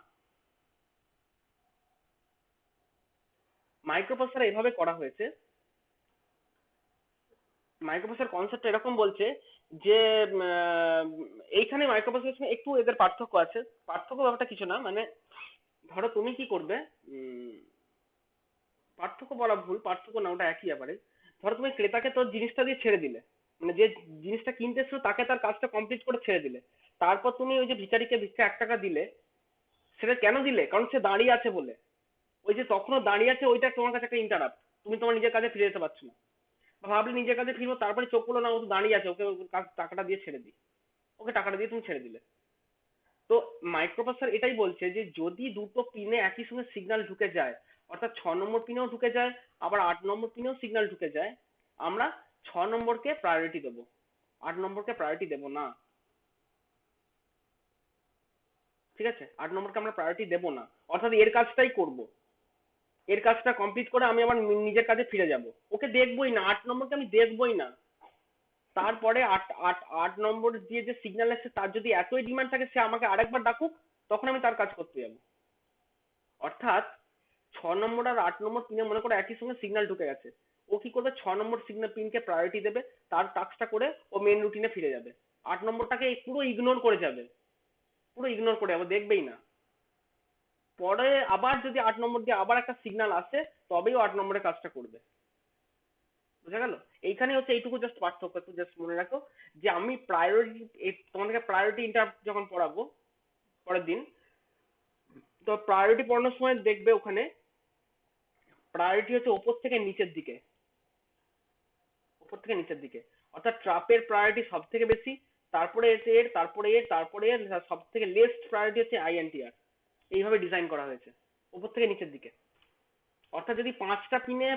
মাইক্রোপ্রসেসর এভাবে করা হয়েছে, মাইক্রোপ্রসেসর কনসেপ্ট এরকম বলছে যে এইখানে মাইক্রোপ্রসেসর একটু এদের পার্থক্য আছে। পার্থক্য ব্যাপারটা কিছু না, মানে ধরো তুমি কি করবে, উম, পার্থক্য বলা ভুল, পার্থক্য না, ওটা একই ব্যাপারে। ধরো তুমি ক্রেতাকে তোর জিনিসটা দিয়ে ছেড়ে দিলে, মানে যে জিনিসটা কিনতে এসেছো তাকে তার কাজটা কমপ্লিট করে ছেড়ে দিলে, তারপর তুমি ওই যে ভিখারিকে ভিক্ষা 1 টাকা দিলে, সেটা কেন দিলে? কারণ সে দাঁড়িয়ে আছে বলে। ওই যে তখনও দাঁড়িয়ে আছে ওইটা তোমার কাছে একটা ইন্টারাপ্ট, তুমি তোমার নিজের কাজে ফিরে যেতে পারছো না, বা ভাবলে নিজের কাজে ফিরবো, তারপরে চোখ করলো না ও তো দাঁড়িয়ে আছে, ওকে ওকে টাকাটা দিয়ে ছেড়ে দিই, ওকে টাকাটা দিয়ে তুমি ছেড়ে দিলে। তো মাইক্রোপ্রসেসর এটাই বলছে যে যদি দুটো পিনে একই সঙ্গে সিগন্যাল ঢুকে যায়, অর্থাৎ 6 নম্বর পিনেও ঢুকে যায় আবার 8 নম্বর পিনেও সিগন্যাল ঢুকে যায়, আমরা 6 নম্বরকে প্রায়োরিটি দেবো, 8 নম্বরকে প্রায়োরিটি দেবো না। ঠিক আছে, 8 নম্বরকে আমরা প্রায়োরিটি দেবো না, অর্থাৎ এর কাজটাই করব, এর কাজটা কমপ্লিট করে আমি আমার নিজের কাজে ফিরে যাব, ওকে দেখবোই না, 8 নম্বরকে আমি দেখবোই না। তারপরে আট আট আট নম্বর দিয়ে যে সিগন্যাল আসছে তার যদি এতই ডিমান্ড থাকে সে আমাকে আরেকবার ডাকুক, তখন আমি তার কাজ করতে যাবো। অর্থাৎ 6 নম্বর আর 8 নম্বর পিনে মনে করো একই সঙ্গে সিগন্যাল ঢুকে গেছে, ও কি করবে, 6 নম্বর সিগন্যাল পিনকে প্রায়োরিটি দেবে, তার টাস্কটা করে ও মেন রুটিনে ফিরে যাবে, 8 নম্বরটাকে পুরো ইগনোর করে যাবে, পুরো ইগনোর করে যাবে, দেখবেই না। পরে আবার যদি 8 নম্বর দিয়ে আবার একটা সিগন্যাল আসে তবেই ও 8 নম্বরের কাজটা করবে। বুঝা গেল? এইখানে হচ্ছে এইটুকু জাস্ট পার্থক্য, একটু জাস্ট মনে রাখো যে আমি প্রায়োরিটি, তোমাদেরকে প্রায়োরিটি ইন্টারাপ্ট যখন পড়াবো পরের দিন, তো প্রায়োরিটি পড়ানোর সময় দেখবে ওখানে প্রায়োরিটি হচ্ছে ওপর থেকে নিচের দিকে, উপর থেকে নিচের দিকে, অর্থাৎ ট্রাপের প্রায়োরিটি সব থেকে বেশি, তারপরে এসে এর, তারপরে এর, তারপরে এর, সব থেকে লেস্ট প্রায়োরিটি হচ্ছে আইএনটিআর। এইভাবে ডিজাইন করা হয়েছে উপর থেকে নিচের দিকে। অর্থাৎ যদি 5টা পিনে,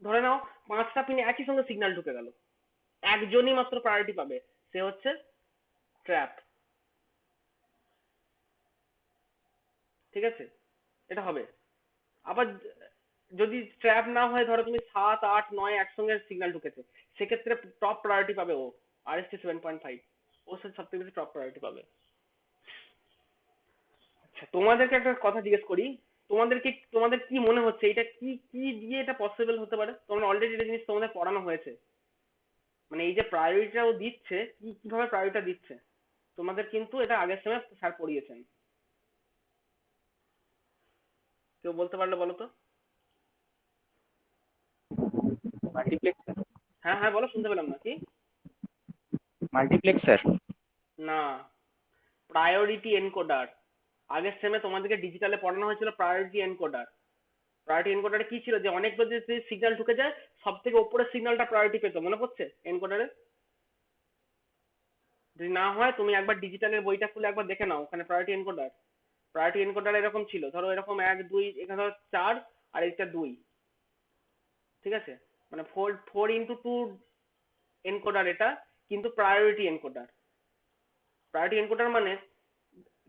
ধরে নাও 5টা পিনে একই সঙ্গে সিগন্যাল ঢুকে গেল, একজনই মাত্র প্রায়োরিটি পাবে, সে হচ্ছে ট্র্যাপ। ঠিক আছে, এটা হবে। আবার যদি ট্র্যাপ না হয়, ধরো তুমি 7, 8, 9 একসঙ্গে সিগন্যাল ঢুকেছে, সেক্ষেত্রে টপ প্রায়োরিটি পাবে ও, RST 7.5, ও সব থেকে বেশি টপ প্রায়োরিটি পাবে। আচ্ছা, তোমাদেরকে একটা কথা জিজ্ঞেস করি, তোমাদের কি মনে হচ্ছে এটা কি কি দিয়ে এটা পসিবল হতে পারে? তোমরা অলরেডি এটা জিনিস তোমাদের পড়ানো হয়েছে, মানে এই যে প্রায়োরিটিটা ও দিচ্ছে, কিভাবে প্রায়োরিটিটা দিচ্ছে তোমাদের কিন্তু এটা আগের সময় স্যার পড়িয়েছেন। কেউ বলতে পারলে বলো তো। মাল্টিপ্লেক্সার। হ্যাঁ হ্যাঁ বলো, শুনতে পেলাম না, কি? মাল্টিপ্লেক্সার। না, প্রায়োরিটি এনকোডার। আগের সেমে তোমাদেরকে ডিজিটালে পড়ানো হয়েছিল প্রায়োরিটি এনকোডার। প্রায়োরিটি এনকোডারে কি ছিল, যে অনেক যদি সিগন্যাল ঢুকে যায় সব থেকে উপরের সিগন্যালটা প্রায়োরিটি পেতো, মনে পড়ছে এনকোডারে? যদি না হয় তুমি একবার ডিজিটালের বইটা খুলে একবার দেখে নাও, ওখানে প্রায়োরিটি এনকোডার এরকম ছিল, ধরো এরকম 1 2, এখানে ধরো 4 আর এটা 2, ঠিক আছে, মানে 4 4 × 2 এনকোডার এটা, কিন্তু প্রায়োরিটি এনকোডার। প্রায়োরিটি এনকোডার মানে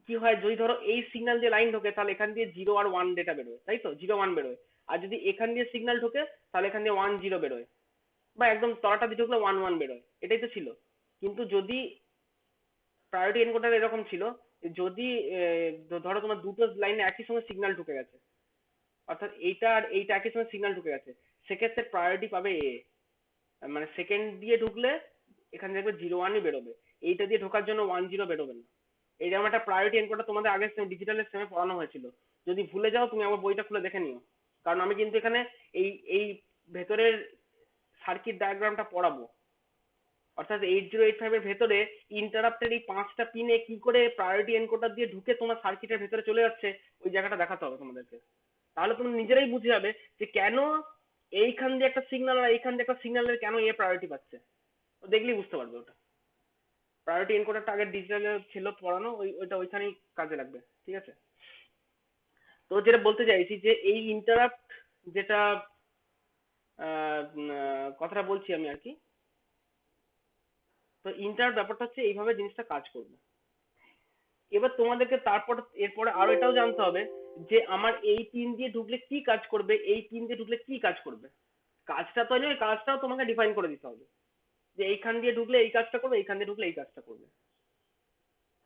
কি হয়, যদি ধরো এই সিগন্যাল দিয়ে লাইন ঢোকে তাহলে এখান দিয়ে 0 আর 1 ডেটা বেরোয়, তাই তো, 0 1 বেরোয়। আর যদি এখান দিয়ে সিগন্যাল ঢোকে তাহলে এখান দিয়ে 1 0 বেরোয়, বা একদম তলাটা দিয়ে ঢুকলে 1 1 বেরোয়, এটাই তো ছিল। কিন্তু যদি প্রায়োরিটি এনকোডার এরকম ছিল, যদি ধরো তোমার দুটো লাইনে একই সঙ্গে সিগন্যাল ঢুকে গেছে, অর্থাৎ এইটা আর এইটা একই সঙ্গে সিগন্যাল ঢুকে গেছে, সেক্ষেত্রে প্রায়োরিটি পাবে এ, মানে সেকেন্ড দিয়ে ঢুকলে এখানে দেখবে 0 1ই বেরোবে, এইটা দিয়ে ঢোকার জন্য 1 0 বেরোবে না। এইরকম একটা প্রায়োরিটি এনকোডার তোমাদের আগের ডিজিটালের সেমে পড়ানো হয়েছিল, যদি ভুলে যাও তুমি আমার বইটা খুলে দেখে নিও, কারণ আমি কিন্তু এখানে এই এই ভেতরের সার্কিট ডায়াগ্রামটা পড়াবো। অর্থাৎ 8085 এর ভেতরে ইন্টারাপ্টের এই 5টা পিনে কি করে প্রায়োরিটি এনকোডার দিয়ে ঢুকে তোমার সার্কিটের ভেতরে চলে যাচ্ছে, ওই জায়গাটা দেখাতে হবে তোমাদেরকে। তাহলে তুমি নিজেরাই বুঝে যাবে যে কেন এইখান দিয়ে একটা সিগন্যাল আর এইখান দিয়ে একটা সিগন্যালের কেন এ প্রায়োরিটি পাচ্ছে, তো দেখলেই বুঝতে পারবে ওটা। প্রায়োরিটি এনকোডারটা আগে ডিজিটালে ছিল পড়ানো, ওইটা ওইখানেই কাজে লাগবে। ঠিক আছে, তো যেটা বলতে চাইছি যে এই ইন্টারাপ্ট যেটা কথাটা বলছি আমি আর কি। তো ইন্টারাপ্ট ব্যাপারটা হচ্ছে এইভাবে জিনিসটা কাজ করবে। এবার তোমাদেরকে তারপর এরপরে আরো এটাও জানতে হবে যে আমার এই পিন দিয়ে ঢুকলে কি কাজ করবে, এই পিন দিয়ে ঢুকলে কি কাজ করবে। কাজটা তো নয়, কাজটাও তোমাকে ডিফাইন করে দিতে হবে যে এইখান দিয়ে ঢুকলে এই কাজটা করবে, এইখান দিয়ে ঢুকলে এই কাজটা করবে।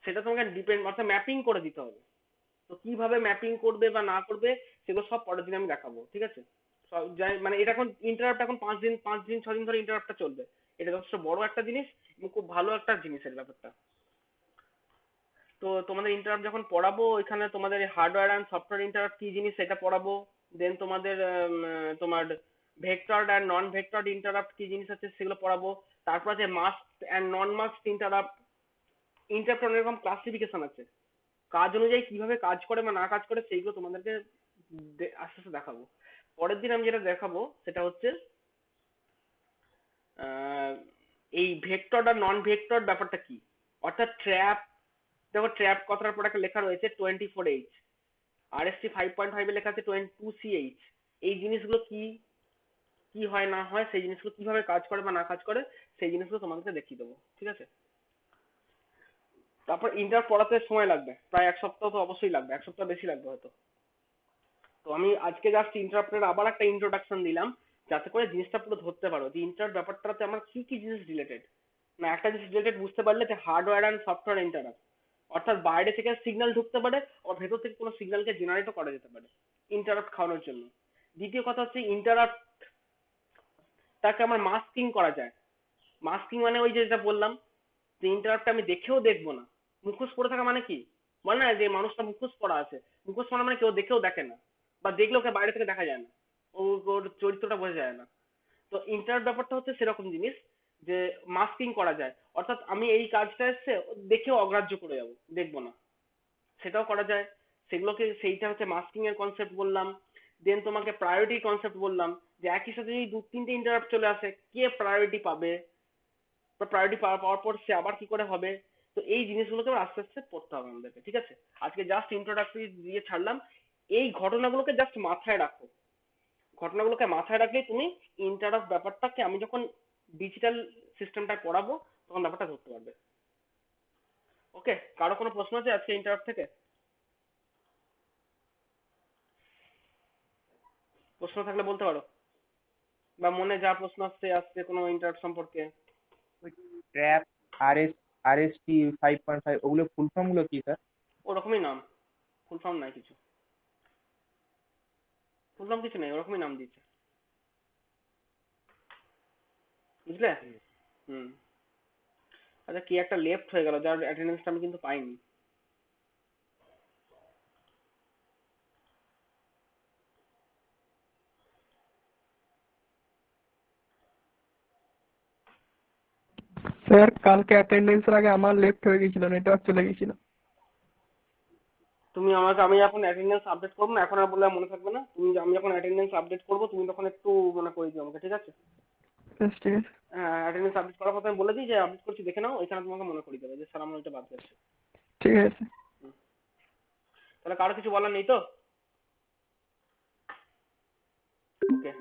সেটা তোমাকে ডিপেন্ড অর্থাৎ ম্যাপিং করে দিতে হবে। তো কিভাবে ম্যাপিং করবে বা না করবে সেগুলো সব পরের দিন আমি দেখাবো, ঠিক আছে। সব মানে এটা এখন ইন্টারাপ্ট এখন 5 দিন 6 দিন ধরে ইন্টারাপ্টটা চলবে। এটা যথেষ্ট বড় একটা জিনিস এবং খুব ভালো একটা জিনিসের ব্যাপারটা। তো তোমাদের ইন্টারাপ্ট যখন পড়াবো এখানে তোমাদের হার্ডওয়্যার অ্যান্ড সফটওয়্যার ইন্টারাপ্ট কি জিনিস সেটা পড়াবো। দেন তোমাদের তোমার vector and non vector interrupt কি জিনিস আছে সেগুলো পড়াবো। তারপর আছে mask and non mask interrupt. Interrupt অনেক রকম ক্লাসিফিকেশন আছে, কাজ অনুযায়ী কিভাবে কাজ করে বা না কাজ করে সেইগুলো তোমাদেরকে আস্তে আস্তে দেখাবো। পরের দিন আমি যেটা দেখাবো সেটা হচ্ছে আহ, এই ভেক্টর আর নন ভেক্টর ব্যাপারটা কি, অর্থাৎ ট্র্যাপ। দেখো ট্র্যাপ কথাটার পর একটা লেখা রয়েছে 24H, RST 5.5 এ লেখা আছে 22CH। এই জিনিসগুলো কি কি হয় না হয় সেই জিনিসগুলো কিভাবে কাজ করে বা না কাজ করে সেই জিনিসগুলো তোমাদেরকে দেখিয়ে দেবো, ঠিক আছে। তারপর ইন্টার পড়াতে সময় লাগবে প্রায় 1 সপ্তাহ, তো অবশ্যই লাগবে, 1 সপ্তাহ বেশি লাগবে হয়তো। তো আমি আজকে জাস্ট ইন্টারাপ্টের আবার একটা ইন্ট্রোডাকশন দিলাম যাতে করে জিনিসটা পুরো ধরতে পারো যে ইন্টার ব্যাপারটাতে আমার কি কি জিনিস রিলেটেড। না একটা জিনিস রিলেটেড বুঝতে পারলে যে হার্ডওয়্যার অ্যান্ড সফটওয়্যার ইন্টারাপ্ট, অর্থাৎ বাইরে থেকে সিগন্যাল ঢুকতে পারে আর ভেতর থেকে কোনো সিগন্যালকে জেনারেটও করা যেতে পারে ইন্টারাপ্ট খাওয়ানোর জন্য। দ্বিতীয় কথা হচ্ছে ইন্টারাপ্ট তাকে আমার মাস্কিং করা যায়। মাস্কিং মানে ওই যে যেটা বললাম যে ইন্টারাপ্ট আমি দেখেও দেখবো না। মুখোশ পরে থাকা মানে কি, বলে না যে মানুষটা মুখোশ পরা আছে, মুখোশ পরা মানে কেউ দেখেও দেখে না বা দেখলে ওকে বাইরে থেকে দেখা যায় না, ওর চরিত্রটা বোঝা যায় না। তো ইন্টারাপ্ট ব্যাপারটা হচ্ছে সেরকম জিনিস যে মাস্কিং করা যায়, অর্থাৎ আমি এই কাজটা এসছে দেখেও অগ্রাহ্য করে যাবো, দেখবো না, সেটাও করা যায়। সেগুলোকে সেইটা হচ্ছে মাস্কিং এর কনসেপ্ট বললাম। দেন তোমাকে প্রায়োরিটি কনসেপ্ট বললাম যে একই সাথে যদি 2-3টে ইন্টারাপ্ট চলে আসে কে প্রায়োরিটি পাবে বা প্রায়োরিটি পাওয়ার পর সে আবার কি করে হবে। তো এই জিনিসগুলোকে আবার আস্তে আস্তে পড়তে হবে আমাদেরকে, ঠিক আছে। আজকে জাস্ট ইন্ট্রোডাক্টরি দিয়ে ছাড়লাম। এই ঘটনাগুলোকে জাস্ট মাথায় রাখো, ঘটনাগুলোকে মাথায় রাখলেই তুমি ইন্টারাপ্ট ব্যাপারটাকে আমি যখন ডিজিটাল সিস্টেমটা পড়াবো তখন ব্যাপারটা ধরতে পারবে। ওকে, কারো কোনো প্রশ্ন আছে আজকে ইন্টারাপ্ট থেকে? প্রশ্ন থাকলে বলতে পারো, বা মনে যা প্রশ্ন আসছে আজকে কোনো ইন্টারাপ্ট সম্পর্কে। ওই ট্র্যাপ, RST 5.5 ওগুলো ফুল ফর্ম গুলো কি স্যার? ওরকমই নাম, ফুল ফর্ম নাই কিছু, ফুল ফর্ম কিছু নেই, ওরকমই নাম দিয়েছে, বুঝলে। হুম। আচ্ছা কি একটা লেফট হয়ে গেল যার অ্যাটেন্ডেন্সটা আমি কিন্তু পাইনি। স্যার কালকে অ্যাটেন্ডেন্সের আগে আমার লেফট হয়ে গেছিল, নেটওয়ার্ক চলে গেছিল। তুমি আমাকে, আমি এখন অ্যাটেন্ডেন্স আপডেট করবো না, এখন আর বললে আর মনে থাকবে না। তুমি আমি যখন অ্যাটেন্ডেন্স আপডেট করবো তুমি তখন একটু মনে করে দিও আমাকে, ঠিক আছে। বেশ, ঠিক আছে। হ্যাঁ অ্যাটেন্ডেন্স আপডেট করার কথা আমি বলে দিই যে আপডেট করছি দেখে নাও, এখানে তোমাকে মনে করিয়ে দেবে যে স্যার আমার ওইটা বাদ যাচ্ছে। ঠিক আছে। তাহলে কারো কিছু বলার নেই তো? ওকে।